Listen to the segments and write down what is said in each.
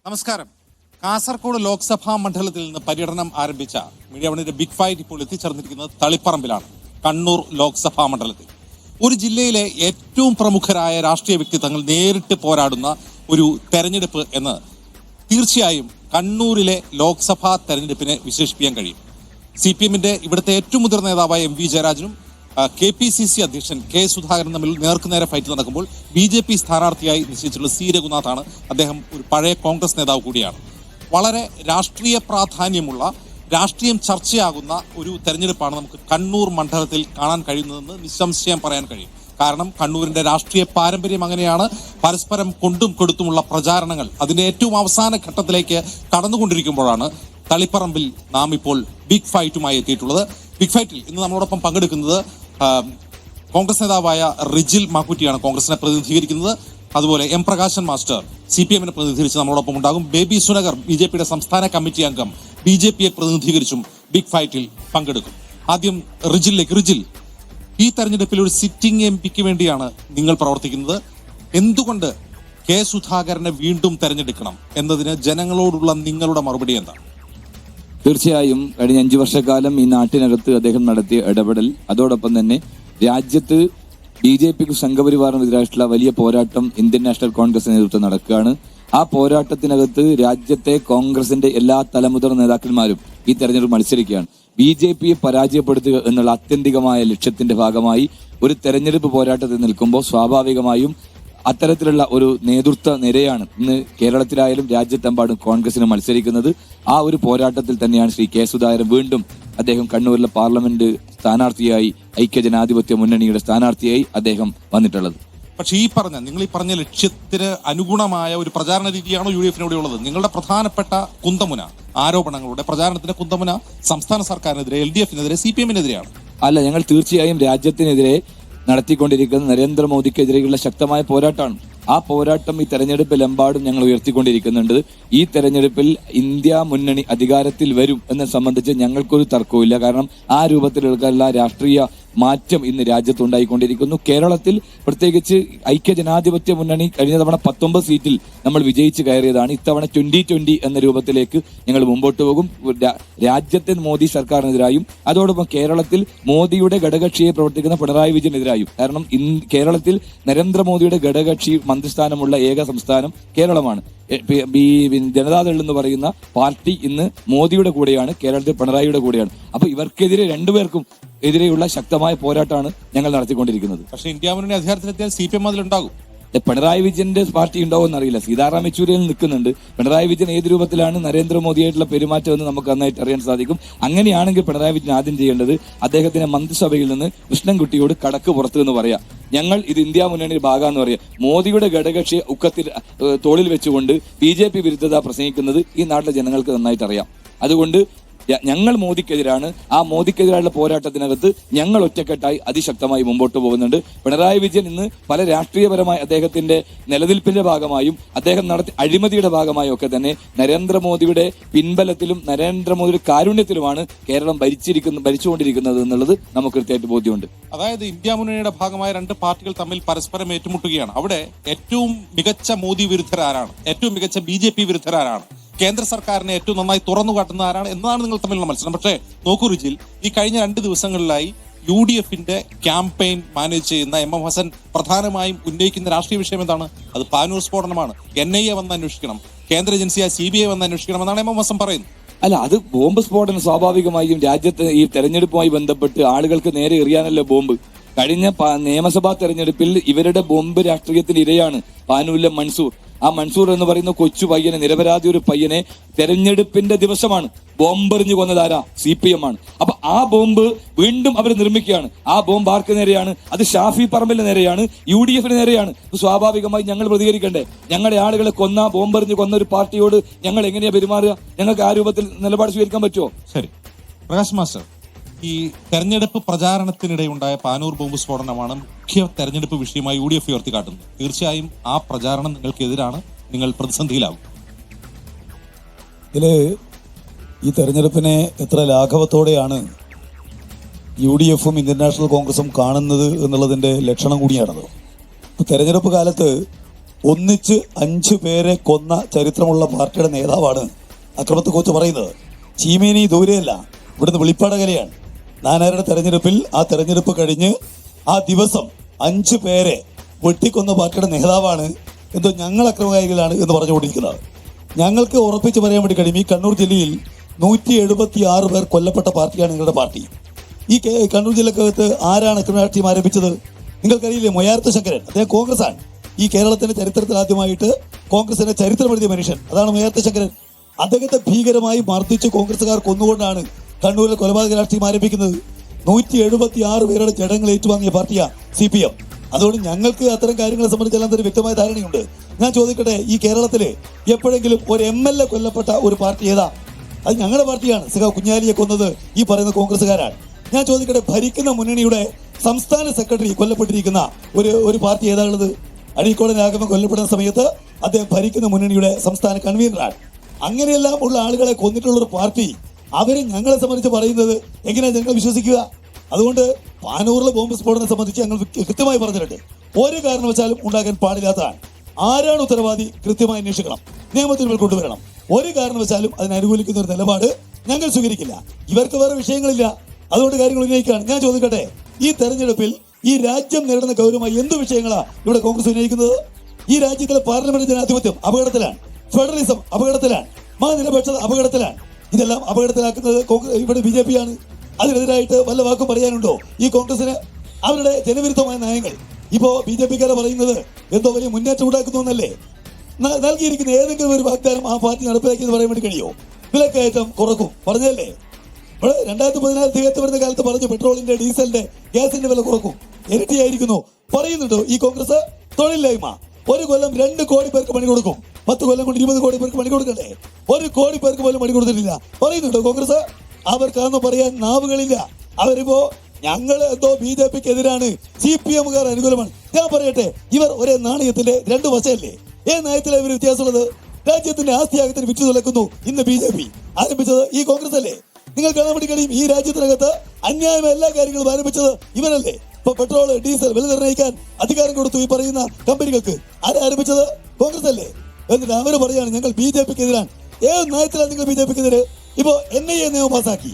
നമസ്കാരം. കാസർഗോഡ് ലോക്സഭാ മണ്ഡലത്തിൽ നിന്ന് പര്യടനം ആരംഭിച്ച മീഡിയ വണിന്റെ ബിഗ് ഫൈറ്റ് ഇപ്പോൾ എത്തിച്ചേർന്നിരിക്കുന്നത് തളിപ്പറമ്പിലാണ്. കണ്ണൂർ ലോക്സഭാ മണ്ഡലത്തിൽ ഒരു ജില്ലയിലെ ഏറ്റവും പ്രമുഖരായ രാഷ്ട്രീയ വ്യക്തിത്വങ്ങൾ നേരിട്ട് പോരാടുന്ന ഒരു തെരഞ്ഞെടുപ്പ് എന്ന് തീർച്ചയായും കണ്ണൂരിലെ ലോക്സഭാ തെരഞ്ഞെടുപ്പിനെ വിശേഷിപ്പിക്കാൻ കഴിയും. CPM-ന്റെ ഇവിടുത്തെ ഏറ്റവും മുതിർന്ന നേതാവായ MV ജയരാജനും KPCC അധ്യക്ഷൻ K സുധാകരൻ തമ്മിൽ നേർക്കുനേരെ ഫൈറ്റ് നടക്കുമ്പോൾ BJP സ്ഥാനാർത്ഥിയായി നിശ്ചയിച്ചിട്ടുള്ള C രഘുനാഥാണ്. അദ്ദേഹം ഒരു പഴയ കോൺഗ്രസ് നേതാവ് കൂടിയാണ്. വളരെ രാഷ്ട്രീയ പ്രാധാന്യമുള്ള, രാഷ്ട്രീയം ചർച്ചയാകുന്ന ഒരു തെരഞ്ഞെടുപ്പാണ് നമുക്ക് കണ്ണൂർ മണ്ഡലത്തിൽ കാണാൻ കഴിയുന്നതെന്ന് നിസ്സംശയം പറയാൻ കഴിയും. കാരണം കണ്ണൂരിന്റെ രാഷ്ട്രീയ പാരമ്പര്യം അങ്ങനെയാണ്. പരസ്പരം കൊണ്ടും കൊടുത്തുമുള്ള പ്രചാരണങ്ങൾ അതിന്റെ ഏറ്റവും അവസാന ഘട്ടത്തിലേക്ക് കടന്നുകൊണ്ടിരിക്കുമ്പോഴാണ് തളിപ്പറമ്പിൽ നാം ഇപ്പോൾ ബിഗ് ഫൈറ്റുമായി എത്തിയിട്ടുള്ളത്. ബിഗ് ഫൈറ്റിൽ ഇന്ന് നമ്മളോടൊപ്പം പങ്കെടുക്കുന്നത് കോൺഗ്രസ് നേതാവായ റിജിൽ മാക്കുറ്റിയാണ്, കോൺഗ്രസിനെ പ്രതിനിധീകരിക്കുന്നത്. അതുപോലെ M പ്രകാശൻ മാസ്റ്റർ CPM-നെ പ്രതിനിധീകരിച്ച് നമ്മളോടൊപ്പം ഉണ്ടാകും. ബേബി സുനഗർ BJP-യുടെ സംസ്ഥാന കമ്മിറ്റി അംഗം BJP-യെ പ്രതിനിധീകരിച്ചും ബിഗ് ഫൈറ്റിൽ പങ്കെടുക്കും. ആദ്യം റിജിലിലേക്ക്. റിജിൽ, ഈ തെരഞ്ഞെടുപ്പിൽ ഒരു സിറ്റിംഗ് MP-ക്ക് വേണ്ടിയാണ് നിങ്ങൾ പ്രവർത്തിക്കുന്നത്. എന്തുകൊണ്ട് K സുധാകരനെ വീണ്ടും തെരഞ്ഞെടുക്കണം എന്നതിന് ജനങ്ങളോടുള്ള നിങ്ങളുടെ മറുപടി എന്താണ്? തീർച്ചയായും കഴിഞ്ഞ 5 വർഷക്കാലം ഈ നാട്ടിനകത്ത് അദ്ദേഹം നടത്തിയ ഇടപെടൽ, അതോടൊപ്പം തന്നെ രാജ്യത്ത് BJP-ക്ക് സംഘപരിവാറിനെതിരായിട്ടുള്ള വലിയ പോരാട്ടം ഇന്ത്യൻ നാഷണൽ കോൺഗ്രസ് നേതൃത്വം നടക്കുകയാണ്. ആ പോരാട്ടത്തിനകത്ത് രാജ്യത്തെ കോൺഗ്രസിന്റെ എല്ലാ തലമുതിർന്ന നേതാക്കന്മാരും ഈ തെരഞ്ഞെടുപ്പ് മത്സരിക്കുകയാണ്. BJP-യെ പരാജയപ്പെടുത്തുക എന്നുള്ള ആത്യന്തികമായ ലക്ഷ്യത്തിന്റെ ഭാഗമായി ഒരു തെരഞ്ഞെടുപ്പ് പോരാട്ടത്തിൽ നിൽക്കുമ്പോൾ സ്വാഭാവികമായും അത്തരത്തിലുള്ള ഒരു നേതൃത്വ നിരയാണ് ഇന്ന് കേരളത്തിലായാലും രാജ്യത്തെമ്പാടും കോൺഗ്രസിന് മത്സരിക്കുന്നത്. ആ ഒരു പോരാട്ടത്തിൽ തന്നെയാണ് ശ്രീ K സുധാകരൻ വീണ്ടും അദ്ദേഹം കണ്ണൂരിലെ പാർലമെന്റ് സ്ഥാനാർത്ഥിയായി, ഐക്യജനാധിപത്യ മുന്നണിയുടെ സ്ഥാനാർത്ഥിയായി അദ്ദേഹം വന്നിട്ടുള്ളത്. പക്ഷേ നിങ്ങൾ ഈ പറഞ്ഞ ലക്ഷ്യത്തിന് അനുഗുണമായ ഒരു പ്രചാരണ രീതിയാണോ UDF-ന് ഉള്ളത്? നിങ്ങളുടെ പ്രധാനപ്പെട്ട കുന്തമുന, ആരോപണങ്ങളുടെ പ്രചാരണത്തിന്റെ കുന്തമുന സംസ്ഥാന സർക്കാരിനെതിരെ, LDF-നെതിരെ, CPM-നെതിരെയാണ്. അല്ല, ഞങ്ങൾ തീർച്ചയായും രാജ്യത്തിനെതിരെ നടത്തിക്കൊണ്ടിരിക്കുന്ന നരേന്ദ്രമോദിക്കെതിരെയുള്ള ശക്തമായ പോരാട്ടമാണ്. ആ പോരാട്ടം ഈ തെരഞ്ഞെടുപ്പിലെമ്പാടും ഞങ്ങൾ ഉയർത്തിക്കൊണ്ടിരിക്കുന്നുണ്ട്. ഈ തെരഞ്ഞെടുപ്പിൽ ഇന്ത്യ മുന്നണി അധികാരത്തിൽ വരും എന്നെ സംബന്ധിച്ച് ഞങ്ങൾക്കൊരു തർക്കവുമില്ല. കാരണം ആ രൂപത്തിലുള്ള രാഷ്ട്രീയ മാറ്റം ഇന്ന് രാജ്യത്തുണ്ടായിക്കൊണ്ടിരിക്കുന്നു. കേരളത്തിൽ പ്രത്യേകിച്ച് ഐക്യജനാധിപത്യ മുന്നണി കഴിഞ്ഞ തവണ 19 സീറ്റിൽ നമ്മൾ വിജയിച്ച് കയറിയതാണ്. ഇത്തവണ 2020 എന്ന രൂപത്തിലേക്ക് ഞങ്ങൾ മുമ്പോട്ട് പോകും. രാജ്യത്തെ മോദി സർക്കാരിനെതിരായും അതോടൊപ്പം കേരളത്തിൽ മോദിയുടെ ഘടകകക്ഷിയെ പ്രവർത്തിക്കുന്ന പിണറായി വിജയനെതിരായും. കാരണം കേരളത്തിൽ നരേന്ദ്രമോദിയുടെ ഘടകകക്ഷി മന്ത്രിസ്ഥാനമുള്ള ഏക സംസ്ഥാനം കേരളമാണ്. ജനതാദൾ എന്ന് പറയുന്ന പാർട്ടി ഇന്ന് മോദിയുടെ കൂടെയാണ്, കേരളത്തിൽ പിണറായിയുടെ കൂടെയാണ്. അപ്പൊ ഇവർക്കെതിരെ രണ്ടുപേർക്കും എതിരെയുള്ള ശക്തമായ പോരാട്ടമാണ് ഞങ്ങൾ നടത്തിക്കൊണ്ടിരിക്കുന്നത്. പക്ഷേ ഇന്ത്യ മുന്നണി അധികാരത്തിലെത്തിയാൽ CPM അതിലുണ്ടാകും. പിണറായി വിജയന്റെ പാർട്ടി ഉണ്ടാവുമെന്ന് അറിയില്ല. സീതാറാം യെച്ചൂരിയിൽ നിൽക്കുന്നുണ്ട്. പിണറായി വിജയൻ ഏത് രൂപത്തിലാണ് നരേന്ദ്രമോദിയായിട്ടുള്ള പെരുമാറ്റം എന്ന് നമുക്ക് നന്നായിട്ട് അറിയാൻ സാധിക്കും. അങ്ങനെയാണെങ്കിൽ പിണറായി വിജയൻ ആദ്യം ചെയ്യേണ്ടത് അദ്ദേഹത്തിന്റെ മന്ത്രിസഭയിൽ നിന്ന് കൃഷ്ണൻകുട്ടിയോട് കടക്ക് പുറത്തു എന്ന് പറയാം. ഞങ്ങൾ ഇത് ഇന്ത്യ മുന്നണിയുടെ ഭാഗമെന്ന് പറയാം. മോദിയുടെ ഘടകകക്ഷി ഉക്കത്തിൽ തോളിൽ വെച്ചുകൊണ്ട് BJP വിരുദ്ധത പ്രസംഗിക്കുന്നത് ഈ നാട്ടിലെ ജനങ്ങൾക്ക് നന്നായിട്ട് അറിയാം. അതുകൊണ്ട് ഞങ്ങൾ മോദിക്കെതിരാണ്. ആ മോദിക്കെതിരായുള്ള പോരാട്ടത്തിനകത്ത് ഞങ്ങൾ ഒറ്റക്കെട്ടായി അതിശക്തമായി മുമ്പോട്ട് പോകുന്നുണ്ട്. പിണറായി വിജയൻ ഇന്ന് പല രാഷ്ട്രീയപരമായ അദ്ദേഹത്തിന്റെ നിലനിൽപ്പിന്റെ ഭാഗമായും അദ്ദേഹം നടത്തിയ അഴിമതിയുടെ ഭാഗമായും ഒക്കെ നരേന്ദ്രമോദിയുടെ പിൻബലത്തിലും നരേന്ദ്രമോദിയുടെ കാരുണ്യത്തിലുമാണ് കേരളം ഭരിച്ചുകൊണ്ടിരിക്കുന്നത് എന്നുള്ളത് നമുക്ക് കൃത്യമായിട്ട് ബോധ്യമുണ്ട്. അതായത് ഇന്ത്യ മുന്നണിയുടെ ഭാഗമായ രണ്ട് പാർട്ടികൾ തമ്മിൽ പരസ്പരം ഏറ്റുമുട്ടുകയാണ്. അവിടെ ഏറ്റവും മികച്ച മോദി വിരുദ്ധരാരാണ്, ഏറ്റവും മികച്ച BJP വിരുദ്ധരാരാണ്, കേന്ദ്ര സർക്കാരിനെ ഏറ്റവും നന്നായി തുറന്നു കാട്ടുന്ന ആരാണ് എന്നതാണ് നിങ്ങൾ തമ്മിലുള്ള മത്സരം. പക്ഷേ നോക്കൂ റിജിൽ, ഈ കഴിഞ്ഞ 2 ദിവസങ്ങളിലായി UDF-ന്റെ ക്യാമ്പയിൻ മാനേജ് ചെയ്യുന്ന MM ഹസൻ പ്രധാനമായും ഉന്നയിക്കുന്ന രാഷ്ട്രീയ വിഷയം എന്താണ്? അത് പാനൂർ സ്ഫോടനമാണ്. NIA വന്ന് അന്വേഷിക്കണം, കേന്ദ്ര ഏജൻസിയായ CBI വന്ന് അന്വേഷിക്കണം എന്നാണ് MM ഹസൻ പറയുന്നത്. അല്ല, അത് ബോംബ് സ്ഫോടനം സ്വാഭാവികമായും രാജ്യത്ത് ഈ തെരഞ്ഞെടുപ്പുമായി ബന്ധപ്പെട്ട് ആളുകൾക്ക് നേരെ എറിയാനല്ലോ ബോംബ്. കഴിഞ്ഞ നിയമസഭാ തെരഞ്ഞെടുപ്പിൽ ഇവരുടെ ബോംബ് രാഷ്ട്രീയത്തിന് ഇരയാണ് പാനൂരിലെ മൻസൂർ. ആ മൻസൂർ എന്ന് പറയുന്ന കൊച്ചു പയ്യനെ, നിരപരാധി ഒരു പയ്യനെ തെരഞ്ഞെടുപ്പിന്റെ ദിവസമാണ് ബോംബെറിഞ്ഞു കൊന്നതാരാ? CPM ആണ്. അപ്പൊ ആ ബോംബ് വീണ്ടും അവർ നിർമ്മിക്കുകയാണ്. ആ ബോംബ് ആർക്ക് നേരെയാണ്? അത് ഷാഫി പറമ്പിന്റെ നേരെയാണ്, UDF-ന് നേരെയാണ്. സ്വാഭാവികമായി ഞങ്ങൾ പ്രതികരിക്കണ്ടേ? ഞങ്ങളുടെ ആളുകളെ ബോംബെറിഞ്ഞു കൊന്ന ഒരു പാർട്ടിയോട് ഞങ്ങൾ എങ്ങനെയാ പെരുമാറുക? ഞങ്ങൾക്ക് ആ രൂപത്തിൽ നിലപാട് സ്വീകരിക്കാൻ പറ്റുമോ? ശരി, പ്രകാശ് മാസ്റ്റർ, ഈ തെരഞ്ഞെടുപ്പ് പ്രചാരണത്തിനിടെയുണ്ടായ പാനൂർ ബോംബ് സ്ഫോടനമാണ് മുഖ്യ തെരഞ്ഞെടുപ്പ് വിഷയമായി UDF ഉയർത്തിക്കാട്ടുന്നത്. തീർച്ചയായും ആ പ്രചാരണം നിങ്ങൾക്കെതിരാണ്, നിങ്ങൾ പ്രതിസന്ധിയിലാവും. ഇതില് ഈ തെരഞ്ഞെടുപ്പിനെ എത്ര ലാഘവത്തോടെയാണ് UDF-ഉം ഇന്ത്യൻ നാഷണൽ കോൺഗ്രസും കാണുന്നത് എന്നുള്ളതിന്റെ ലക്ഷണം കൂടിയാണത്. തെരഞ്ഞെടുപ്പ് കാലത്ത് ഒന്നിച്ച് 5 പേരെ കൊന്ന ചരിത്രമുള്ള പാർട്ടിയുടെ നേതാവാണ് അക്രമത്തെക്കുറിച്ച് പറയുന്നത്. ചീമേനി ദൂരെയല്ല, ഇവിടുന്ന് വെളിപ്പാടകലയാണ്. നാനാരുടെ തെരഞ്ഞെടുപ്പിൽ ആ തെരഞ്ഞെടുപ്പ് കഴിഞ്ഞ് ആ ദിവസം 5 പേരെ വെട്ടിക്കൊന്ന പാർട്ടിയുടെ നേതാവാണ് എന്തോ ഞങ്ങൾ അക്രമകാരികളാണ് എന്ന് പറഞ്ഞുകൊണ്ടിരിക്കുന്നത്. ഞങ്ങൾക്ക് ഉറപ്പിച്ച് പറയാൻ വേണ്ടി കഴിയും, ഈ കണ്ണൂർ ജില്ലയിൽ 176 പേർ കൊല്ലപ്പെട്ട പാർട്ടിയാണ് നിങ്ങളുടെ പാർട്ടി. ഈ കണ്ണൂർ ജില്ലക്കകത്ത് ആരാണ് അക്രമ രാഷ്ട്രീയം ആരംഭിച്ചത്? നിങ്ങൾക്കറിയില്ലേ? മൊയാർത്ത ശങ്കരൻ, അദ്ദേഹം കോൺഗ്രസ് ആണ്. ഈ കേരളത്തിന്റെ ചരിത്രത്തിൽ ആദ്യമായിട്ട് കോൺഗ്രസിന്റെ ചരിത്രം എഴുതിയ മനുഷ്യൻ അതാണ് മൊയാർത്ത ശങ്കരൻ. അദ്ദേഹത്തെ ഭീകരമായി മർദ്ദിച്ച് കോൺഗ്രസുകാർ കൊന്നുകൊണ്ടാണ് കണ്ണൂരിലെ കൊലപാതക രാഷ്ട്രീയം ആരംഭിക്കുന്നത്. 176 പേരുടെ ജഡങ്ങൾ ഏറ്റുവാങ്ങിയ പാർട്ടിയാ CPM. അതുകൊണ്ട് ഞങ്ങൾക്ക് അത്തരം കാര്യങ്ങളെ സംബന്ധിച്ചെല്ലാം തന്നെ വ്യക്തമായ ധാരണയുണ്ട്. ഞാൻ ചോദിക്കട്ടെ, ഈ കേരളത്തില് എപ്പോഴെങ്കിലും ഒരു MLA കൊല്ലപ്പെട്ട ഒരു പാർട്ടി ഏതാ? അത് ഞങ്ങളുടെ പാർട്ടിയാണ്. സഖാവ് കുഞ്ഞാലിയെ കൊന്നത് ഈ പറയുന്ന കോൺഗ്രസ്സുകാരാണ്. ഞാൻ ചോദിക്കട്ടെ, ഭരിക്കുന്ന മുന്നണിയുടെ സംസ്ഥാന സെക്രട്ടറി കൊല്ലപ്പെട്ടിരിക്കുന്ന ഒരു പാർട്ടി ഏതാണുള്ളത്? അഴീക്കോട് രാഘവൻ കൊല്ലപ്പെടുന്ന സമയത്ത് അദ്ദേഹം ഭരിക്കുന്ന മുന്നണിയുടെ സംസ്ഥാന കൺവീനറാണ്. അങ്ങനെയെല്ലാം ഉള്ള ആളുകളെ കൊന്നിട്ടുള്ള ഒരു പാർട്ടി അവര് ഞങ്ങളെ സംബന്ധിച്ച് പറയുന്നത് എങ്ങനെയാ ഞങ്ങൾ വിശ്വസിക്കുക? അതുകൊണ്ട് പാനൂരിലെ ബോംബ് സ്ഫോടനം സംബന്ധിച്ച് ഞങ്ങൾ കൃത്യമായി പറഞ്ഞിട്ടുണ്ട്. ഒരു കാരണവശാലും ഉണ്ടാകാൻ പാടില്ലാത്തതാണ്. ആരാണ് ഉത്തരവാദി കൃത്യമായി അന്വേഷിക്കണം, നിയമത്തിൽ കൊണ്ടുവരണം. ഒരു കാരണവശാലും അതിനെ അനുകൂലിക്കുന്ന ഒരു നിലപാട് ഞങ്ങൾ സ്വീകരിക്കില്ല. ഇവർക്ക് വേറെ വിഷയങ്ങളില്ല, അതുകൊണ്ട് കാര്യങ്ങൾ ഉന്നയിക്കുകയാണ്. ഞാൻ ചോദിക്കട്ടെ, ഈ തെരഞ്ഞെടുപ്പിൽ ഈ രാജ്യം നേരിടുന്ന ഗൗരവമായി എന്ത് വിഷയങ്ങളാ ഇവിടെ കോൺഗ്രസ് ഉന്നയിക്കുന്നത്? ഈ രാജ്യത്തിലെ പാർലമെന്റ് ജനാധിപത്യം അപകടത്തിലാണ്, ഫെഡറലിസം അപകടത്തിലാണ്, മതനിരപേക്ഷത അപകടത്തിലാണ്. ഇതെല്ലാം അപകടത്തിലാക്കുന്നത് ഇവിടെ BJP ആണ്. അതിനെതിരായിട്ട് വല്ല വാക്കും പറയാനുണ്ടോ ഈ കോൺഗ്രസിന്? അവരുടെ ജനവിരുദ്ധമായ നയങ്ങൾ ഇപ്പോ BJP-ക്കാരെ പറയുന്നത് എന്തോ വലിയ മുന്നേറ്റം ഉണ്ടാക്കുന്നു എന്നല്ലേ? നൽകിയിരിക്കുന്ന ഏതെങ്കിലും ഒരു വാഗ്ദാനം ആ പാർട്ടി നടപ്പിലാക്കിയെന്ന് പറയാൻ വേണ്ടി കഴിയോ? വിലക്കയറ്റം കുറക്കും പറഞ്ഞല്ലേ? ഇവിടെ 2014 തികച്ചു വരുന്ന കാലത്ത് പറഞ്ഞു പെട്രോളിന്റെ, ഡീസലിന്റെ, ഗ്യാസിന്റെ വില കുറക്കും. ഇരട്ടിയായിരിക്കുന്നു പറയുന്നുണ്ടോ ഈ കോൺഗ്രസ്? തൊഴിലില്ലായ്മ, 1 കൊല്ലം 2 കോടി പേർക്ക് പണി കൊടുക്കും. 10 കൊല്ലം കൊണ്ട് 20 കോടി പേർക്ക് പണി കൊടുക്കണ്ടേ? 1 കോടി പേർക്ക് പോലും പണി കൊടുത്തിട്ടില്ല പറയുന്നുണ്ടോ കോൺഗ്രസ്? അവർക്കാന്ന് പറയാൻ നാവുകളില്ല. അവരിപ്പോ ഞങ്ങൾ എന്തോ BJP-ക്ക് എതിരാണ്, CPM-കാർ അനുകൂലമാണ്. ഞാൻ പറയട്ടെ, ഇവർ ഒരേ നാണയത്തിന്റെ 2 വശമല്ലേ? ഏത് നയത്തിലെ ഇവർ വ്യത്യാസമുള്ളത്? രാജ്യത്തിന്റെ ആസ്തിയാഗത്തിന് വിറ്റു തുലക്കുന്നു ഇന്ന് BJP. ആരംഭിച്ചത് ഈ കോൺഗ്രസ് അല്ലേ? നിങ്ങൾ കാണാൻ വേണ്ടി കഴിയും, ഈ രാജ്യത്തിനകത്ത് അന്യായമായ എല്ലാ കാര്യങ്ങളും ആരംഭിച്ചത് ഇവരല്ലേ? ഇപ്പൊ പെട്രോൾ, ഡീസൽ വില നിർണ്ണയിക്കാൻ അധികാരം കൊടുത്തു ഈ പറയുന്ന കമ്പനികൾക്ക്. ആരംഭിച്ചത്? കോൺഗ്രസ് അല്ലേ? എന്നിട്ട് അവര് പറയാണ് ഞങ്ങൾ BJP-ക്ക് എതിരാണ്. ഏത് നയത്തിലാണ് നിങ്ങൾ BJP-ക്ക് എതിരെ? ഇപ്പോ NIA നിയമം പാസാക്കി,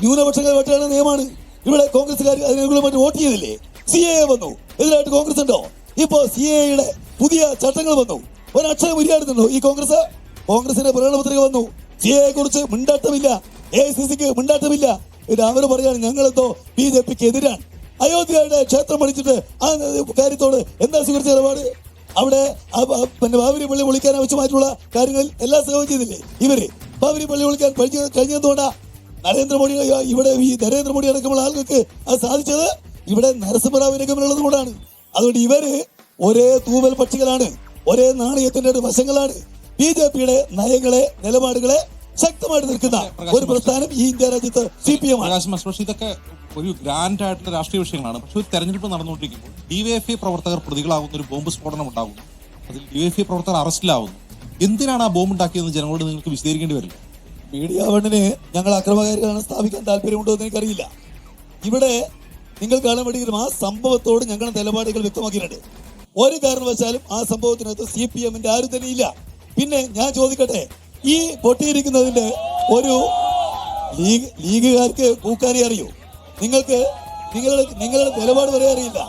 ന്യൂനപക്ഷങ്ങൾ വെട്ടാനുള്ള നിയമമാണ്. ഇവിടെ കോൺഗ്രസ്സുകാർ അതിനുകൂലമായിട്ട് വോട്ട് ചെയ്തില്ലേ? CAA വന്നു, എതിരായിട്ട് കോൺഗ്രസ് ഉണ്ടോ? ഇപ്പോ CAA-യുടെ പുതിയ ചട്ടങ്ങൾ വന്നു, ഒരക്ഷരം ഉരിയാടുന്നുണ്ടോ ഈ കോൺഗ്രസ്? കോൺഗ്രസിന്റെ പ്രകടനപത്രിക വന്നു, CAA കുറിച്ച് മിണ്ടാട്ടമില്ല, AICC-ക്ക് മിണ്ടാട്ടമില്ല. ഇത് അവർ പറയാണ് ഞങ്ങളെന്തോ BJP-ക്ക് എതിരാണ്. അയോധ്യയുടെ ക്ഷേത്രം പഠിച്ചിട്ട് ആ കാര്യത്തോട് എന്താ സ്വീകരിച്ച നിലപാട്? അവിടെ ബാബരി പള്ളി പൊളിക്കാൻ ആവശ്യമായിട്ടുള്ള കാര്യങ്ങൾ എല്ലാം സേവനം ചെയ്തില്ലേ ഇവര്? ബാബരി പള്ളി പൊളിക്കാൻ കഴിഞ്ഞതുകൊണ്ടാ നരേന്ദ്രമോദി ഇവിടെ ഈ നരേന്ദ്രമോദി അടക്കമുള്ള ആളുകൾക്ക് അത് സാധിച്ചത് ഇവിടെ നരസിംഹറാവു രംഗമുള്ളത് കൊണ്ടാണ്. അതുകൊണ്ട് ഇവര് ഒരേ തൂവൽ പക്ഷികളാണ്, ഒരേ നാണയത്തിന്റെ വശങ്ങളാണ്. BJP-യുടെ നയങ്ങളെ, നിലപാടുകളെ ശക്തമായിട്ട് നിൽക്കുന്ന ഒരു പ്രസ്ഥാനം ഈ ഇന്ത്യ രാജ്യത്ത് CPM ആണ്. പക്ഷേ ഇതൊക്കെ ഒരു ഗ്രാൻഡ് ആയിട്ടുള്ള രാഷ്ട്രീയ വിഷയങ്ങളാണ്. പക്ഷെ ഒരു തെരഞ്ഞെടുപ്പ് നടന്നുകൊണ്ടിരിക്കുമ്പോൾ DYFI പ്രവർത്തകർ പ്രതികളാകുന്ന ഒരു ബോംബ് സ്ഫോടനം ഉണ്ടാകുന്നു, അതിൽ DYFI പ്രവർത്തകർ അറസ്റ്റിലാവുന്നു. എന്തിനാണ് ആ ബോംബ് ഉണ്ടാക്കിയതെന്ന് ജനങ്ങളോട് നിങ്ങൾക്ക് വിശദീകരിക്കേണ്ടി വരില്ല? മീഡിയ വണ്ണിന് ഞങ്ങൾ അക്രമകാരികളാണ് സ്ഥാപിക്കാൻ താല്പര്യമുണ്ടോ എന്ന് എനിക്കറിയില്ല. ഇവിടെ നിങ്ങൾ കാണാൻ വേണ്ടി ആ സംഭവത്തോട് ഞങ്ങളുടെ നിലപാടുകൾ വ്യക്തമാക്കിയിട്ടുണ്ട്. ഒരു കാരണവശാലും ആ സംഭവത്തിനകത്ത് CPM-ന്റെ ആരും തന്നെ ഇല്ല. പിന്നെ ഞാൻ ചോദിക്കട്ടെ, ഈ പൊട്ടിയിരിക്കുന്നതിന്റെ ഒരു ലീഗുകാർക്ക് പൂക്കാനേ അറിയൂ? നിങ്ങൾക്ക് നിങ്ങളുടെ നിലപാട് വരെ അറിയില്ല.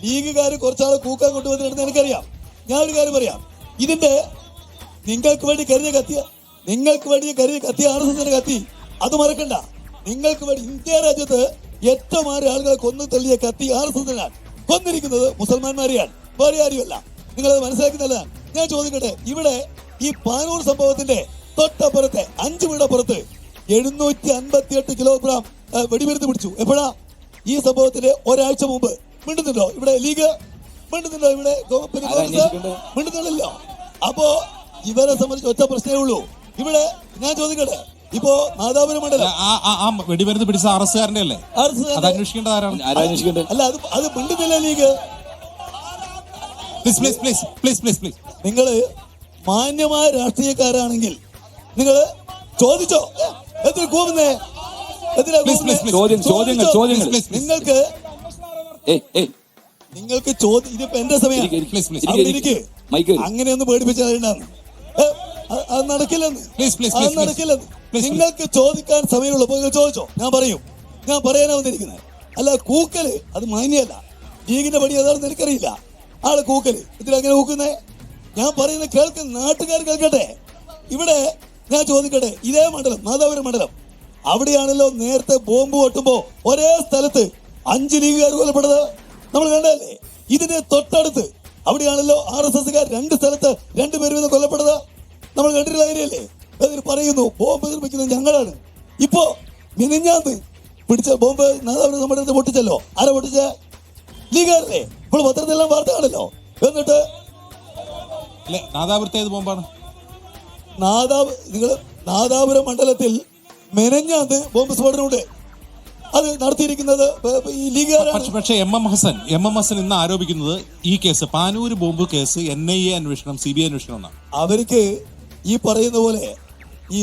ലീഗുകാര് കുറച്ചാളെ കൂക്കാൻ കൊണ്ടുവന്നിട്ടുണ്ടെന്ന് എനിക്കറിയാം. ഞാൻ ഒരു കാര്യം പറയാം, ഇതിന്റെ നിങ്ങൾക്ക് വേണ്ടി കരുതിയ കത്തി RSS-ന്റെ കത്തി അത് മറക്കണ്ട. നിങ്ങൾക്ക് വേണ്ടി ഇന്ത്യ രാജ്യത്ത് ഏറ്റവും ആളുകളെ കൊന്നു തള്ളിയ കത്തി RSS-നാണ്. കൊന്നിരിക്കുന്നത് മുസൽമാന്മാരെയാണ്, വേറെ ആരുമല്ല. നിങ്ങളത് മനസ്സിലാക്കുന്നതാണ്. ഞാൻ ചോദിക്കട്ടെ, ഇവിടെ ഈ പാനൂർ സംഭവത്തിന്റെ തൊട്ടപ്പുറത്തെ 5 വീടപ്പുറത്ത് 758 കിലോഗ്രാം വെടിമരുന്ന് പിടിച്ചു. എപ്പോഴാ? ഈ സംഭവത്തിന് ഒരാഴ്ച മുമ്പ്. മിണ്ടുന്നുണ്ടോ ഇവിടെ ലീഗ്? മിണ്ടുന്നുണ്ടോ ഇവിടെ മിണ്ടുന്നില്ലല്ലോ. അപ്പോ ഇവരെ സംബന്ധിച്ച് ഒറ്റ പ്രശ്നമേ ഉള്ളൂ. ഇവിടെ ഞാൻ ചോദിക്കട്ടെ, ഇപ്പോ നാദാപുരം മണ്ഡലം വെടിമരുന്ന് പിടിച്ച RSS-കാരന്റെ അല്ലേ? അത് അന്വേഷിക്കേണ്ടത് ആരാണ്? അല്ല, അത് മിണ്ടുന്നില്ല ലീഗ്. നിങ്ങള് മാന്യമായ രാഷ്ട്രീയക്കാരാണെങ്കിൽ നിങ്ങൾ ചോദിച്ചോ. എന്തിനാ കൂവുന്നേ? നിങ്ങൾക്ക് നിങ്ങൾക്ക് ചോദ്യം ഇതിപ്പോ എന്റെ സമയം Please, please. അവിടെ ഇരിക്ക്. മൈക്ക് അങ്ങനെയൊന്നും പേടിപ്പിച്ചാൽ അത് നടക്കില്ലെന്ന് Please, please, അത് please, നടക്കില്ലെന്ന് please. നിങ്ങൾക്ക് ചോദിക്കാൻ സമയമുള്ളപ്പോൾ നിങ്ങൾ ചോദിച്ചോ, ഞാൻ പറയും. ഞാൻ പറയാനാ വന്നിരിക്കുന്നത്. അല്ല കൂക്കല് അത് മാന്യല്ല. ലീഗിന്റെ പണി അതാണെന്ന് എനിക്കറിയില്ല. ആള് കൂക്കല് ഇതിലങ്ങനെ കൂക്കുന്നേ. ഞാൻ പറയുന്നത് കേൾക്കുന്ന നാട്ടുകാർ കേൾക്കട്ടെ. ഇവിടെ ഞാൻ ചോദിക്കട്ടെ, ഇതേ മണ്ഡലം നാദാപുരം മണ്ഡലം അവിടെയാണല്ലോ നേരത്തെ ബോംബ് പൊട്ടുമ്പോ ഒരേ സ്ഥലത്ത് 5 ലീഗുകാർ കൊല്ലപ്പെട്ടത് നമ്മൾ കണ്ടതല്ലേ. ഇതിന്റെ തൊട്ടടുത്ത് അവിടെയാണല്ലോ RSSകാർ 2 സ്ഥലത്ത് 2 പേര് വീതം കൊല്ലപ്പെട്ടത് നമ്മൾ കണ്ടിട്ടുള്ള കാര്യമല്ലേ. അതിന് പറയുന്നു ബോംബ് നിർമ്മിക്കുന്നത് ഞങ്ങളാണ്. ഇപ്പോ മിനിഞ്ഞാന്ന് പിടിച്ച ബോംബ് നാദാപുരം നമ്മുടെ അടുത്ത് പൊട്ടിച്ചല്ലോ. ആരാ പൊട്ടിച്ച? ലീഗുകാരല്ലേ. ഇപ്പോൾ പത്രത്തിലെല്ലാം വാർത്ത കാണല്ലോ. എന്നിട്ട് നാദാപുരത്തെ ഏത് ബോംബാണ്? നാദാപുരം മണ്ഡലത്തിൽ മെനഞ്ഞാന്ന് ബോംബ് സ്ഫോടനമുണ്ട്. അത് നടത്തിയിരിക്കുന്നത് ഈ ലീഗുകാരാണ്. പക്ഷേ എം എം ഹസൻ ഇന്ന് ആരോപിക്കുന്നത് ഈ case Panoor bomb case NIA അന്വേഷണം CBI അന്വേഷണം എന്നാണ്. അവർക്ക് ഈ പറയുന്ന പോലെ ഈ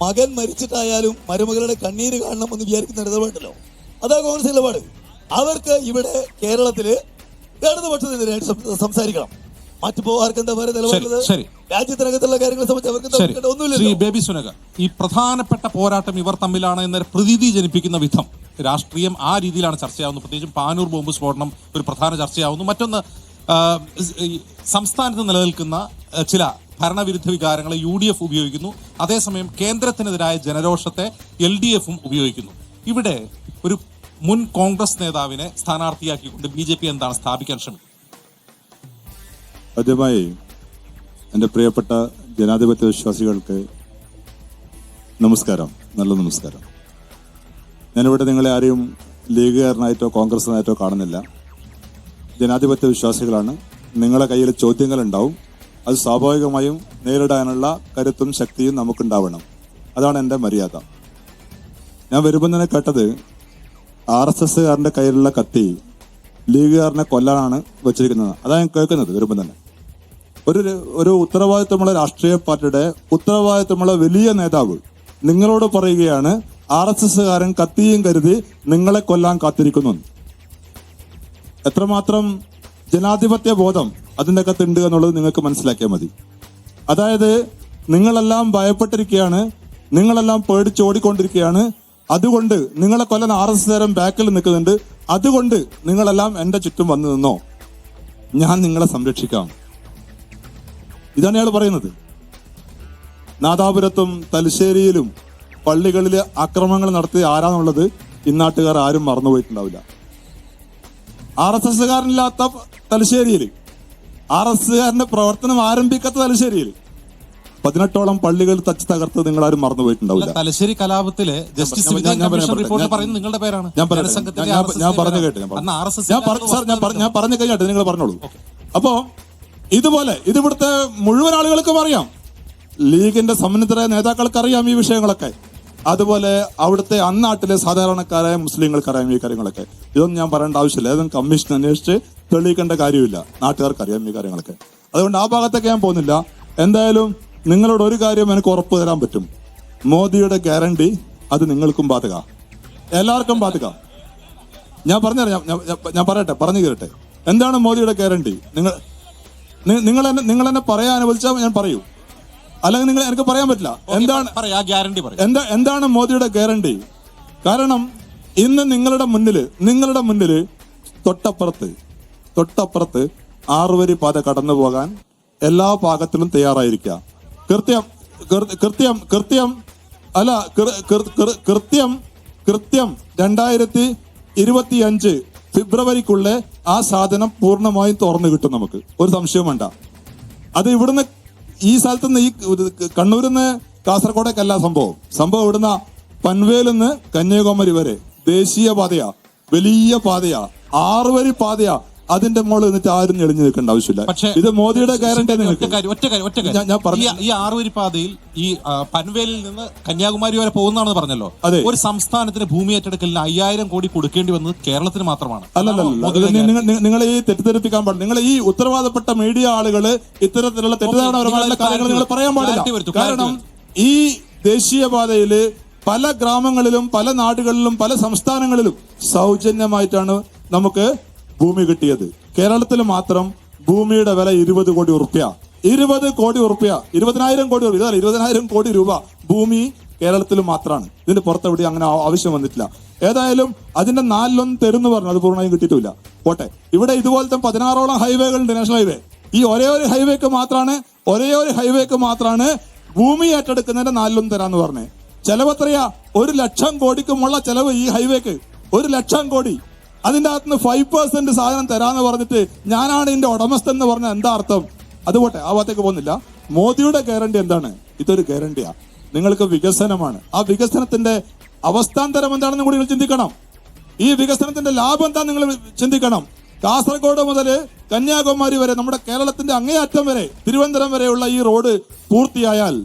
മകൻ മരിച്ചിട്ടായാലും മരുമകളുടെ കണ്ണീര് കാണണം എന്ന് വിചാരിക്കുന്ന നിലപാടുണ്ടല്ലോ, അതാ കോൺഗ്രസ് നിലപാട്. അവർക്ക് ഇവിടെ കേരളത്തില് ഇടതുപക്ഷത്തിനെതിരായിട്ട് സംസാരിക്കണം. മറ്റു ആർക്കെന്താ വേറെ നിലപാടുള്ളത്? രാജ്യത്തിനകത്തുള്ള കാര്യങ്ങളെ സംബന്ധിച്ച് അവർക്ക് ഒന്നുമില്ല. ബേബി സുനക, ഈ പ്രധാനപ്പെട്ട പോരാട്ടം ഇവർ തമ്മിലാണ് എന്നൊരു പ്രതീതി ജനിപ്പിക്കുന്ന വിധം രാഷ്ട്രീയം ആ രീതിയിലാണ് ചർച്ചയാവുന്നത്. പ്രത്യേകിച്ചും പാനൂർ ബോംബ് സ്ഫോടനം ഒരു പ്രധാന ചർച്ചയാവുന്നു. മറ്റൊന്ന് സംസ്ഥാനത്ത് നിലനിൽക്കുന്ന ചില ഭരണവിരുദ്ധ വികാരങ്ങളെ UDF ഉപയോഗിക്കുന്നു. അതേസമയം കേന്ദ്രത്തിനെതിരായ ജനരോഷത്തെ LDFും ഉപയോഗിക്കുന്നു. ഇവിടെ ഒരു മുൻ കോൺഗ്രസ് നേതാവിനെ സ്ഥാനാർത്ഥിയാക്കിക്കൊണ്ട് BJP എന്താണ് സ്ഥാപിക്കാൻ ശ്രമിക്കുന്നത്? ആദ്യമായി എൻ്റെ പ്രിയപ്പെട്ട ജനാധിപത്യ വിശ്വാസികൾക്ക് നമസ്കാരം, നല്ല നമസ്കാരം. ഞാനിവിടെ നിങ്ങളെ ആരെയും ലീഗുകാരനായിട്ടോ കോൺഗ്രസിനായിട്ടോ കാണുന്നില്ല. ജനാധിപത്യ വിശ്വാസികളാണ്. നിങ്ങളുടെ കയ്യിൽ ചോദ്യങ്ങളുണ്ടാവും. അത് സ്വാഭാവികമായും നേരിടാനുള്ള കരുത്തും ശക്തിയും നമുക്കുണ്ടാവണം. അതാണ് എൻ്റെ മര്യാദ. ഞാൻ വരുമ്പോൾ തന്നെ കേട്ടത് RSSകാരൻ്റെ കയ്യിലുള്ള കത്തി ലീഗുകാരനെ കൊല്ലാനാണ് വെച്ചിരിക്കുന്നത്. അതാണ് ഞാൻ കേൾക്കുന്നത് വരുമ്പോൾ തന്നെ. ഒരു ഉത്തരവാദിത്വമുള്ള രാഷ്ട്രീയ പാർട്ടിയുടെ ഉത്തരവാദിത്വമുള്ള വലിയ നേതാവ് നിങ്ങളോട് പറയുകയാണ് RSSകാരൻ കത്തിയും കരുതി നിങ്ങളെ കൊല്ലാൻ കാത്തിരിക്കുന്നു. എത്രമാത്രം ജനാധിപത്യ ബോധം അതിൻ്റെ അകത്തുണ്ട് എന്നുള്ളത് നിങ്ങൾക്ക് മനസ്സിലാക്കിയാൽ മതി. അതായത് നിങ്ങളെല്ലാം ഭയപ്പെട്ടിരിക്കുകയാണ്, നിങ്ങളെല്ലാം പേടിച്ചോടിക്കൊണ്ടിരിക്കുകയാണ്. അതുകൊണ്ട് നിങ്ങളെ കൊല്ലാൻ RSSകാരൻ ബാക്കിൽ നിൽക്കുന്നുണ്ട്. അതുകൊണ്ട് നിങ്ങളെല്ലാം എൻ്റെ ചുറ്റും വന്നു നിന്നോ, ഞാൻ നിങ്ങളെ സംരക്ഷിക്കാം. ഇതാണ് അയാൾ പറയുന്നത്. നാദാപുരത്തും തലശ്ശേരിയിലും പള്ളികളിലെ ആക്രമണങ്ങൾ നടത്തിയ ആരാന്നുള്ളത് ഇന്നാട്ടുകാർ ആരും മറന്നുപോയിട്ടുണ്ടാവില്ല. RSSകാരനില്ലാത്ത തലശ്ശേരിയിൽ, RSSകാരന്റെ പ്രവർത്തനം ആരംഭിക്കാത്ത തലശ്ശേരിയിൽ 18ഓളം പള്ളികൾ തച്ച് തകർത്ത് നിങ്ങൾ ആരും മറന്നുപോയിട്ടുണ്ടാവില്ല. തലശ്ശേരി കലാപത്തില് ജസ്റ്റിസ് റിപ്പോർട്ട് പറയുന്നത് നിങ്ങളുടെ പേരാണ്. ഞാൻ പറഞ്ഞു കേട്ടെ, ഞാൻ പറഞ്ഞു കഴിഞ്ഞാട്ടെ, നിങ്ങൾ പറഞ്ഞോളൂ. അപ്പോ ഇതുപോലെ ഇത് ഇവിടുത്തെ മുഴുവൻ ആളുകൾക്കും അറിയാം. ലീഗിന്റെ സമ്മന്നതരായ നേതാക്കൾക്ക് അറിയാം ഈ വിഷയങ്ങളൊക്കെ. അതുപോലെ അവിടുത്തെ അന്നാട്ടിലെ സാധാരണക്കാരായ മുസ്ലിങ്ങൾക്ക് അറിയാം ഈ കാര്യങ്ങളൊക്കെ. ഇതൊന്നും ഞാൻ പറയേണ്ട ആവശ്യമില്ല. ഏതും കമ്മീഷൻ അന്വേഷിച്ച് തെളിയിക്കേണ്ട കാര്യമില്ല. നാട്ടുകാർക്ക് അറിയാം ഈ കാര്യങ്ങളൊക്കെ. അതുകൊണ്ട് ആ ഭാഗത്തൊക്കെ ഞാൻ പോകുന്നില്ല. എന്തായാലും നിങ്ങളോട് ഒരു കാര്യം എനിക്ക് ഉറപ്പ് തരാൻ പറ്റും. മോദിയുടെ ഗ്യാരണ്ടി അത് നിങ്ങൾക്കും ബാധക, എല്ലാവർക്കും ബാധക. ഞാൻ പറഞ്ഞുതരാം, ഞാൻ പറയട്ടെ, പറഞ്ഞു കേട്ടെ. എന്താണ് മോദിയുടെ ഗ്യാരണ്ടി? നിങ്ങൾ എന്നെ പറയാൻ അനുവദിച്ചാൽ ഞാൻ പറയൂ, അല്ലെങ്കിൽ നിങ്ങൾ എനിക്ക് പറയാൻ പറ്റില്ല. എന്താണ് മോദിയുടെ ഗ്യാരണ്ടി? കാരണം ഇന്ന് നിങ്ങളുടെ മുന്നില് തൊട്ടപ്പുറത്ത് 6 വരി പാത കടന്നു പോകാൻ എല്ലാ ഭാഗത്തിലും തയ്യാറായിരിക്കുക. കൃത്യം 2025 ഫെബ്രുവരിക്കുള്ള ആ സാധനം പൂർണ്ണമായും തുറന്നു കിട്ടും. നമുക്ക് ഒരു സംശയവും വേണ്ട. അത് ഇവിടുന്ന് ഈ സ്ഥലത്തുനിന്ന് ഈ കണ്ണൂരിൽ നിന്ന് കാസർഗോഡേക്കല്ല സംഭവം ഇവിടുന്ന് പൻവേലിൽ നിന്ന് കന്യാകുമാരി വരെ ദേശീയ പാതയാ, വലിയ പാതയാ, 6 വരി പാതയാ. അതിന്റെ മുകളിൽ നിന്നിട്ട് ആരും എളിഞ്ഞു നിൽക്കേണ്ട ആവശ്യമില്ല. ഇത് മോദിയുടെ ഗ്യാരണ്ടി. ഞാൻ പറഞ്ഞു, ഈ 6 വരി പാതയിൽ ഈ പൻവേലിൽ നിന്ന് കന്യാകുമാരി വരെ പോകുന്നതാണെന്ന് പറഞ്ഞല്ലോ. ഒരു സംസ്ഥാനത്തിന് ഭൂമി ഏറ്റെടുക്കലിന് 5000 കോടി കൊടുക്കേണ്ടി വന്നത് കേരളത്തിന് മാത്രമാണ്. അല്ലല്ല, നിങ്ങൾ ഈ തെറ്റിദ്ധരിപ്പിക്കാൻ പാടില്ല. നിങ്ങൾ ഈ ഉത്തരവാദപ്പെട്ട മീഡിയ ആളുകള് ഇത്തരത്തിലുള്ള തെറ്റിദ്ധാരണപരമായിട്ടുള്ള കാര്യങ്ങൾ നിങ്ങൾ പറയാൻ പാടില്ല. കാരണം ഈ ദേശീയപാതയില് പല ഗ്രാമങ്ങളിലും പല നാടുകളിലും പല സംസ്ഥാനങ്ങളിലും സൗജന്യമായിട്ടാണ് നമുക്ക് ഭൂമി കിട്ടിയത്. കേരളത്തിൽ മാത്രം ഭൂമിയുടെ വില 20 കോടി ഉറുപ്പ്യ. 20 കോടി ഉറുപ്പ്യ, 20,000 കോടി രൂപ, 20,000 കോടി രൂപ ഭൂമി കേരളത്തിൽ മാത്രമാണ്. ഇതിന് പുറത്തെവിടെ അങ്ങനെ ആവശ്യം വന്നിട്ടില്ല. ഏതായാലും അതിന്റെ 4 തരുന്ന് പറഞ്ഞു, അത് പൂർണ്ണമായും കിട്ടിയിട്ടില്ല. പോട്ടെ, ഇവിടെ ഇതുപോലത്തെ 16ഓളം ഹൈവേകളുണ്ട്, നാഷണൽ ഹൈവേ. ഈ ഒരേ ഒരു ഹൈവേക്ക് മാത്രമാണ് ഭൂമി ഏറ്റെടുക്കുന്നതിന്റെ 4 തരാന്ന് പറഞ്ഞേ. ചെലവെത്രയാ? 1,00,000 കോടിക്കുമുള്ള ചെലവ് ഈ ഹൈവേക്ക്. 1,00,000 കോടി. അതിന്റെ അകത്തുനിന്ന് 5% സാധനം തരാന്ന് പറഞ്ഞിട്ട് ഞാനാണ് ഇതിന്റെ ഉടമസ്ഥൻ എന്ന് പറഞ്ഞ എന്താ അർത്ഥം? അതുപോട്ടെ, ആ ഭാഗത്തേക്ക് പോകുന്നില്ല. മോദിയുടെ ഗ്യാരണ്ടി എന്താണ്? ഇതൊരു ഗ്യാരണ്ടിയാ. നിങ്ങൾക്ക് വികസനമാണ്. ആ വികസനത്തിന്റെ അവസ്ഥാന്തരം എന്താണെന്ന് കൂടി നിങ്ങൾ ചിന്തിക്കണം. ഈ വികസനത്തിന്റെ ലാഭം എന്താ നിങ്ങൾ ചിന്തിക്കണം. കാസർഗോഡ് മുതൽ കന്യാകുമാരി വരെ, നമ്മുടെ കേരളത്തിന്റെ അങ്ങേയറ്റം വരെ, തിരുവനന്തപുരം വരെയുള്ള ഈ റോഡ് പൂർത്തിയായാൽ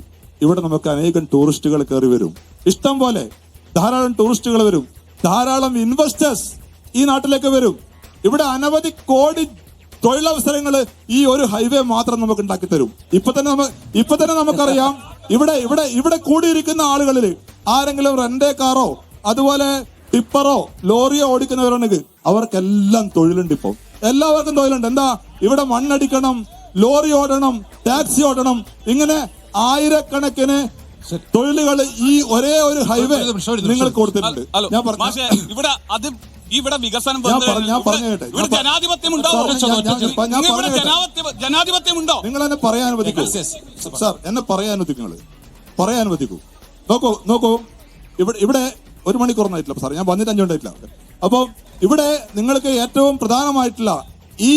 ഇവിടെ നമുക്ക് അനേകം ടൂറിസ്റ്റുകൾ കയറി വരും. ഇഷ്ടം പോലെ ധാരാളം ടൂറിസ്റ്റുകൾ വരും, ധാരാളം ഇൻവെസ്റ്റേഴ്സ് ഈ നാട്ടിലേക്ക് വരും. ഇവിടെ അനവധി കോടി തൊഴിലവസരങ്ങൾ ഈ ഒരു ഹൈവേ മാത്രം നമുക്ക് ഉണ്ടാക്കി തരും. ഇപ്പൊ തന്നെ നമുക്കറിയാം, ഇവിടെ കൂടിയിരിക്കുന്ന ആളുകളിൽ ആരെങ്കിലും റെന്റേ കാറോ അതുപോലെ ടിപ്പറോ ലോറിയോ ഓടിക്കുന്നവരാണെങ്കിൽ അവർക്കെല്ലാം തൊഴിലുണ്ട്. ഇപ്പൊ എല്ലാവർക്കും തൊഴിലുണ്ട്. എന്താ? ഇവിടെ മണ്ണടിക്കണം, ലോറി ഓടണം, ടാക്സി ഓടണം, ഇങ്ങനെ ആയിരക്കണക്കിന് തൊഴിലുകൾ ഈ ഒരേ ഒരു ഹൈവേ നിങ്ങൾക്ക് കൊടുത്തിട്ടുണ്ട്. ഞാൻ പറഞ്ഞു, ഇവിടെ വികസനം ജനാധിപത്യമുണ്ടോ? നിങ്ങൾ എന്നെ പറയാൻ അനുവദിക്കൂ സാർ, എന്നെ പറയാൻ അനുവദിക്കൂ. നോക്കൂ, ഇവിടെ 1 മണിക്കൂറിനായിട്ടില്ല സാർ, ഞാൻ വന്നിട്ട് 5 മിനിറ്റായിട്ടില്ല. അപ്പൊ ഇവിടെ നിങ്ങൾക്ക് ഏറ്റവും പ്രധാനമായിട്ടുള്ള ഈ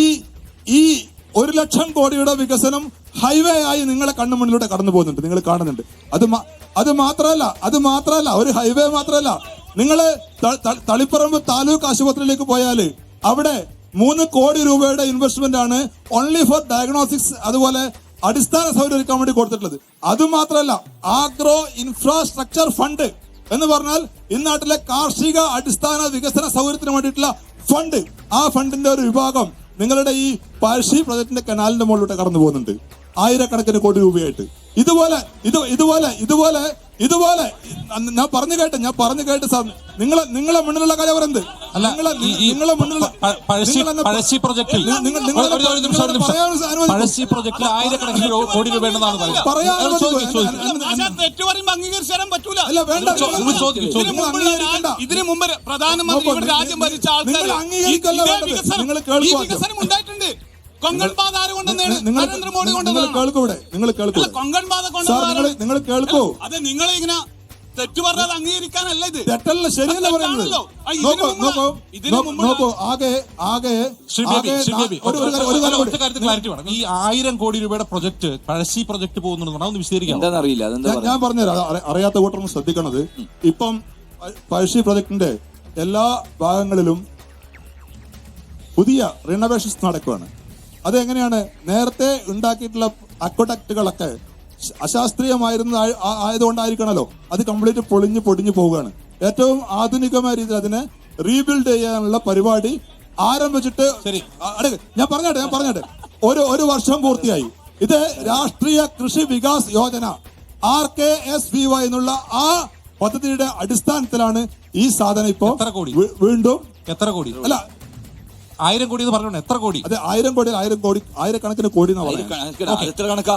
1,00,000 കോടിയുടെ വികസനം ഹൈവേ ആയി നിങ്ങളെ കണ്ണു മുന്നിലൂടെ കടന്നു പോകുന്നുണ്ട്, നിങ്ങൾ കാണുന്നുണ്ട്. അത് മാത്രമല്ല ഒരു ഹൈവേ മാത്രമല്ല, നിങ്ങള് തളിപ്പറമ്പ് താലൂക്ക് ആശുപത്രിയിലേക്ക് പോയാല് അവിടെ 3 കോടി രൂപയുടെ ഇൻവെസ്റ്റ്മെന്റ് ആണ് ഓൺലി ഫോർ ഡയഗ്നോസ്റ്റിക്സ്, അതുപോലെ അടിസ്ഥാന സൗകര്യം ഒരുക്കാൻ വേണ്ടി കൊടുത്തിട്ടുള്ളത്. അതുമാത്രമല്ല, ആഗ്രോ ഇൻഫ്രാസ്ട്രക്ചർ ഫണ്ട് എന്ന് പറഞ്ഞാൽ ഇന്നാട്ടിലെ കാർഷിക അടിസ്ഥാന വികസന സൗകര്യത്തിന് വേണ്ടിയിട്ടുള്ള ഫണ്ട്. ആ ഫണ്ടിന്റെ ഒരു വിഭാഗം നിങ്ങളുടെ ഈ പഴശ്ശി പ്രൊജക്ടിന്റെ കനാലിന്റെ മുകളിലൂടെ കടന്നു പോകുന്നുണ്ട്, ആയിരക്കണക്കിന് കോടി രൂപയായിട്ട്. ഇതുപോലെ ഞാൻ പറഞ്ഞു കേട്ട് സാർ, നിങ്ങളെ മുന്നിലുള്ള കാര്യം പറയുന്നത് നിങ്ങളെ മുന്നിലുള്ള പഴശ്ശി പ്രൊജക്ടിൽ ആയിരക്കണക്കിന് കോടി രൂപ ഉണ്ടെന്നാണ് അല്ല, വേണ്ട. ഇതിനു മുമ്പ് പ്രധാനമന്ത്രി രാജ്യം ഭരിച്ച ആൾക്കാർ വികസനം ഉണ്ടായിട്ടുണ്ട്. കൊങ്കൺ പാത ആര് കൊണ്ടുവന്നാണ്? നരേന്ദ്രമോദി നിങ്ങൾ കേൾക്കൂ. അത് നിങ്ങളിങ്ങനെ തെറ്റു പറഞ്ഞാൽ അംഗീകരിക്കാനല്ല ഇത്. തെറ്റല്ല, ശരിയല്ല പറയുന്നത്. നോക്കൂ, ഒറ്റ കാര്യത്തിൽ ക്ലാരിറ്റി വേണം. ഈ 1000 കോടി രൂപയുടെ പ്രൊജക്ട്, പഴശ്ശി പ്രൊജക്ട് പോകുന്നുണ്ടെന്നാണ് ഒന്ന് വിശദീകരിക്കാം. എന്താണെന്നറിയില്ല, ഞാൻ പറഞ്ഞുതരാം. അറിയാത്ത കൂട്ടർ ശ്രദ്ധിക്കണത്, ഇപ്പം പഴശ്ശി പ്രൊജക്ടിന്റെ എല്ലാ ഭാഗങ്ങളിലും പുതിയ റിനോവേഷൻസ് നടക്കുകയാണ്. അതെങ്ങനെയാണ്? നേരത്തെ ഉണ്ടാക്കിയിട്ടുള്ള അക്വഡക്റ്റുകളൊക്കെ അശാസ്ത്രീയമായിരുന്ന ആയതുകൊണ്ടായിരിക്കണല്ലോ അത് കംപ്ലീറ്റ് പൊടിഞ്ഞു പോവുകയാണ്. ഏറ്റവും ആധുനികമായ രീതിയിൽ അതിനെ റീബിൽഡ് ചെയ്യാനുള്ള പരിപാടി ആരംഭിച്ചിട്ട് ഞാൻ പറഞ്ഞാട്ടെ ഒരു വർഷം പൂർത്തിയായി. ഇത് രാഷ്ട്രീയ കൃഷി വികാസ് യോജന RKSVY എന്നുള്ള ആ പദ്ധതിയുടെ അടിസ്ഥാനത്തിലാണ് ഈ സാധനം ഇപ്പോ വീണ്ടും എത്ര കോടി അല്ല 1000 കോടി എന്ന് പറഞ്ഞു. എത്ര കോടി? അതെ, 1000 കോടി, ആയിരക്കണക്കിന് കോടി എത്ര കണക്കാ?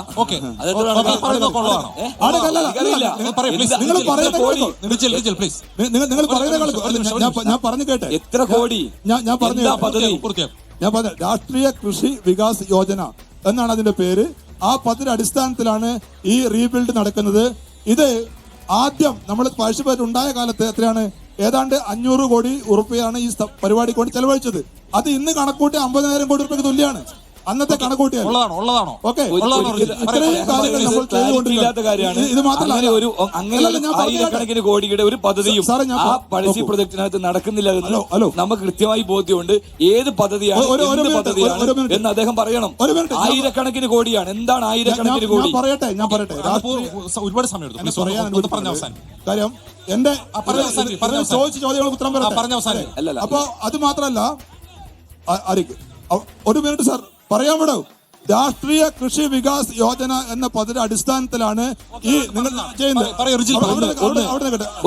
നിങ്ങൾ പറയുന്ന ഞാൻ പറഞ്ഞു കേട്ടെ. എത്ര കോടി? ഞാൻ പറഞ്ഞു രാഷ്ട്രീയ കൃഷി വികാസ് യോജന എന്നാണ് അതിന്റെ പേര്. ആ പദ്ധതി അടിസ്ഥാനത്തിലാണ് ഈ റീബിൽഡ് നടക്കുന്നത്. ഇത് ആദ്യം നമ്മൾ പഴശ്ശിപ്പറ്റ ഉണ്ടായ കാലത്ത് എത്രയാണ്? ഏതാണ്ട് 500 കോടി ഉറുപ്പികയാണ് ഈ പരിപാടിക്ക് വേണ്ടി ചെലവഴിച്ചത്. അത് ഇന്ന് കണക്കൂട്ടി 50,000 കോടി രൂപയ്ക്ക് തുല്യമാണ്. അന്നത്തെ കണക്കൂട്ടിയാൽ ഓക്കെ. ഇത്രയും കാര്യങ്ങൾ നമ്മൾ ചെയ്തുകൊണ്ടിരിക്കുന്നത്. ഇത് മാത്രമല്ല, ആയിരക്കണക്കിന് കോടിയുടെ ഒരു പദ്ധതിയും ആ പഴശ്ശി പ്രൊജക്ടിനകത്ത് നടക്കുന്നില്ല എന്ന് നമുക്ക് കൃത്യമായി ബോധ്യമുണ്ട്. ഏത് പദ്ധതിയാണ് എന്ന് അദ്ദേഹം പറയണം. ആയിരക്കണക്കിന് കോടിയാണ്. എന്താണ് ആയിരക്കണക്കിന് കോടി? ഞാൻ പറയട്ടെ ഒരുപാട് സമയം കാര്യം എന്റെ ചോദിച്ച ചോദ്യങ്ങൾക്ക് ഉത്തരം പറയട്ടെ. അപ്പൊ അത് മാത്രമല്ല, ഒരു മിനിറ്റ് സാർ പറയാൻ വിടൂ. രാഷ്ട്രീയ കൃഷി വികാസ് യോജന എന്ന പദ്ധതി അടിസ്ഥാനത്തിലാണ് ഈ നിങ്ങൾ ചെയ്യുന്നത്.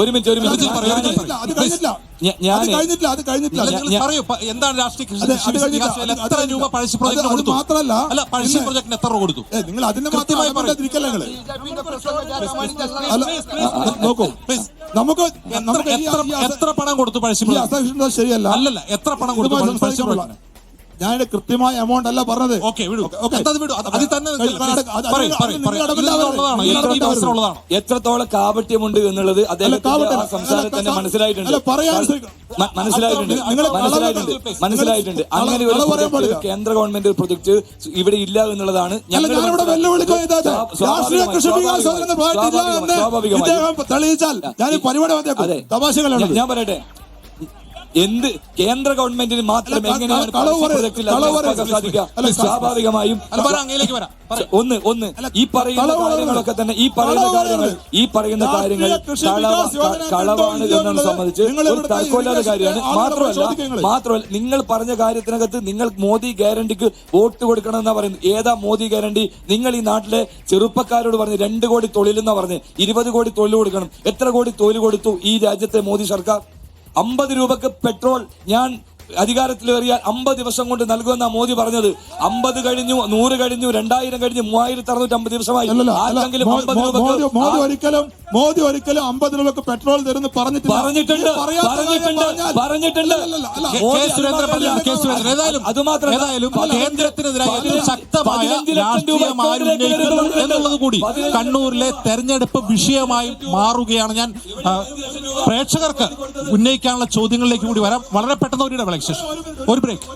ഒരു മിനിറ്റ് അത് കഴിഞ്ഞിട്ടില്ല. എന്താണ് രാഷ്ട്രീയ എത്ര രൂപ പഴശ്ശി പ്രോജക്ടിന് കൊടുത്തു? മാത്രമല്ല, അല്ല, പഴശ്ശി പ്രോജക്ടിന് എത്ര രൂപ കൊടുത്തു? നിങ്ങൾ അതിന്റെ മാത്രമായി നോക്കൂ. നമുക്ക് എത്ര പണം കൊടുത്തു പഴശ്ശി പ്രോജക്ട്? ശരിയല്ല. അല്ലല്ല, എത്ര പണം കൊടുത്തു പഴശ്ശി പ്രോജക്ടിന്? ഞാൻ കൃത്യമായ എമൗണ്ട് അല്ല പറഞ്ഞത്. എത്രത്തോളം കാപട്യമുണ്ട് എന്നുള്ളത് അദ്ദേഹത്തിന്റെ സംസാരത്തിൽ മനസ്സിലായിട്ടുണ്ട്. അങ്ങനെ ഒരു കേന്ദ്ര ഗവൺമെന്റ് പ്രൊജക്ട് ഇവിടെ ഇല്ല എന്നുള്ളതാണ് ഞാൻ പറയട്ടെ. എന്ത് കേന്ദ്ര ഗവൺമെന്റിന് മാത്രം എങ്ങനെയാണ് സ്വാഭാവികമായും ഒന്ന് ഈ പറയുന്ന കാര്യങ്ങളൊക്കെ തന്നെ ഈ പറയുന്ന കാര്യങ്ങൾ കളവാണ് എന്നതിനെ സംബന്ധിച്ച് ഒരു തർക്കമില്ലാത്ത കാര്യമാണ്. മാത്രമല്ല നിങ്ങൾ പറഞ്ഞ കാര്യത്തിനകത്ത് നിങ്ങൾ മോദി ഗ്യാരണ്ടിക്ക് വോട്ട് കൊടുക്കണം എന്നാ പറയുന്നത്. ഏതാ മോദി ഗ്യാരണ്ടി? നിങ്ങൾ ഈ നാട്ടിലെ ചെറുപ്പക്കാരോട് പറഞ്ഞ് 2 കോടി തൊഴിലെന്നാ പറഞ്ഞ് 20 കോടി തൊഴിൽ കൊടുക്കണം. എത്ര കോടി തൊഴിൽ കൊടുത്തു ഈ രാജ്യത്തെ മോദി സർക്കാർ? 50 രൂപക്ക് പെട്രോൾ ഞാൻ അധികാരത്തിലേറിയാൽ 50 ദിവസം കൊണ്ട് നൽകുമെന്നാ മോദി പറഞ്ഞത്. 50 കഴിഞ്ഞു, 100 കഴിഞ്ഞു, 2000 കഴിഞ്ഞു, 3650 ദിവസമായി. മോദി ഒരിക്കലും 50 രൂപക്ക് പെട്രോൾ തരുന്നു പറഞ്ഞിട്ടുണ്ട്. കേന്ദ്രത്തിനെതിരായി ശക്തമായ എന്നുള്ളത് കൂടി കണ്ണൂരിലെ തെരഞ്ഞെടുപ്പ് വിഷയമായി മാറുകയാണ്. ഞാൻ പ്രേക്ഷകർക്ക് ഉന്നയിക്കാനുള്ള ചോദ്യങ്ങളിലേക്ക് കൂടി വരാം. വളരെ പെട്ടെന്ന് ഒരു ഇടവേളയ്ക്ക് ശേഷം ഒരു ബ്രേക്ക്.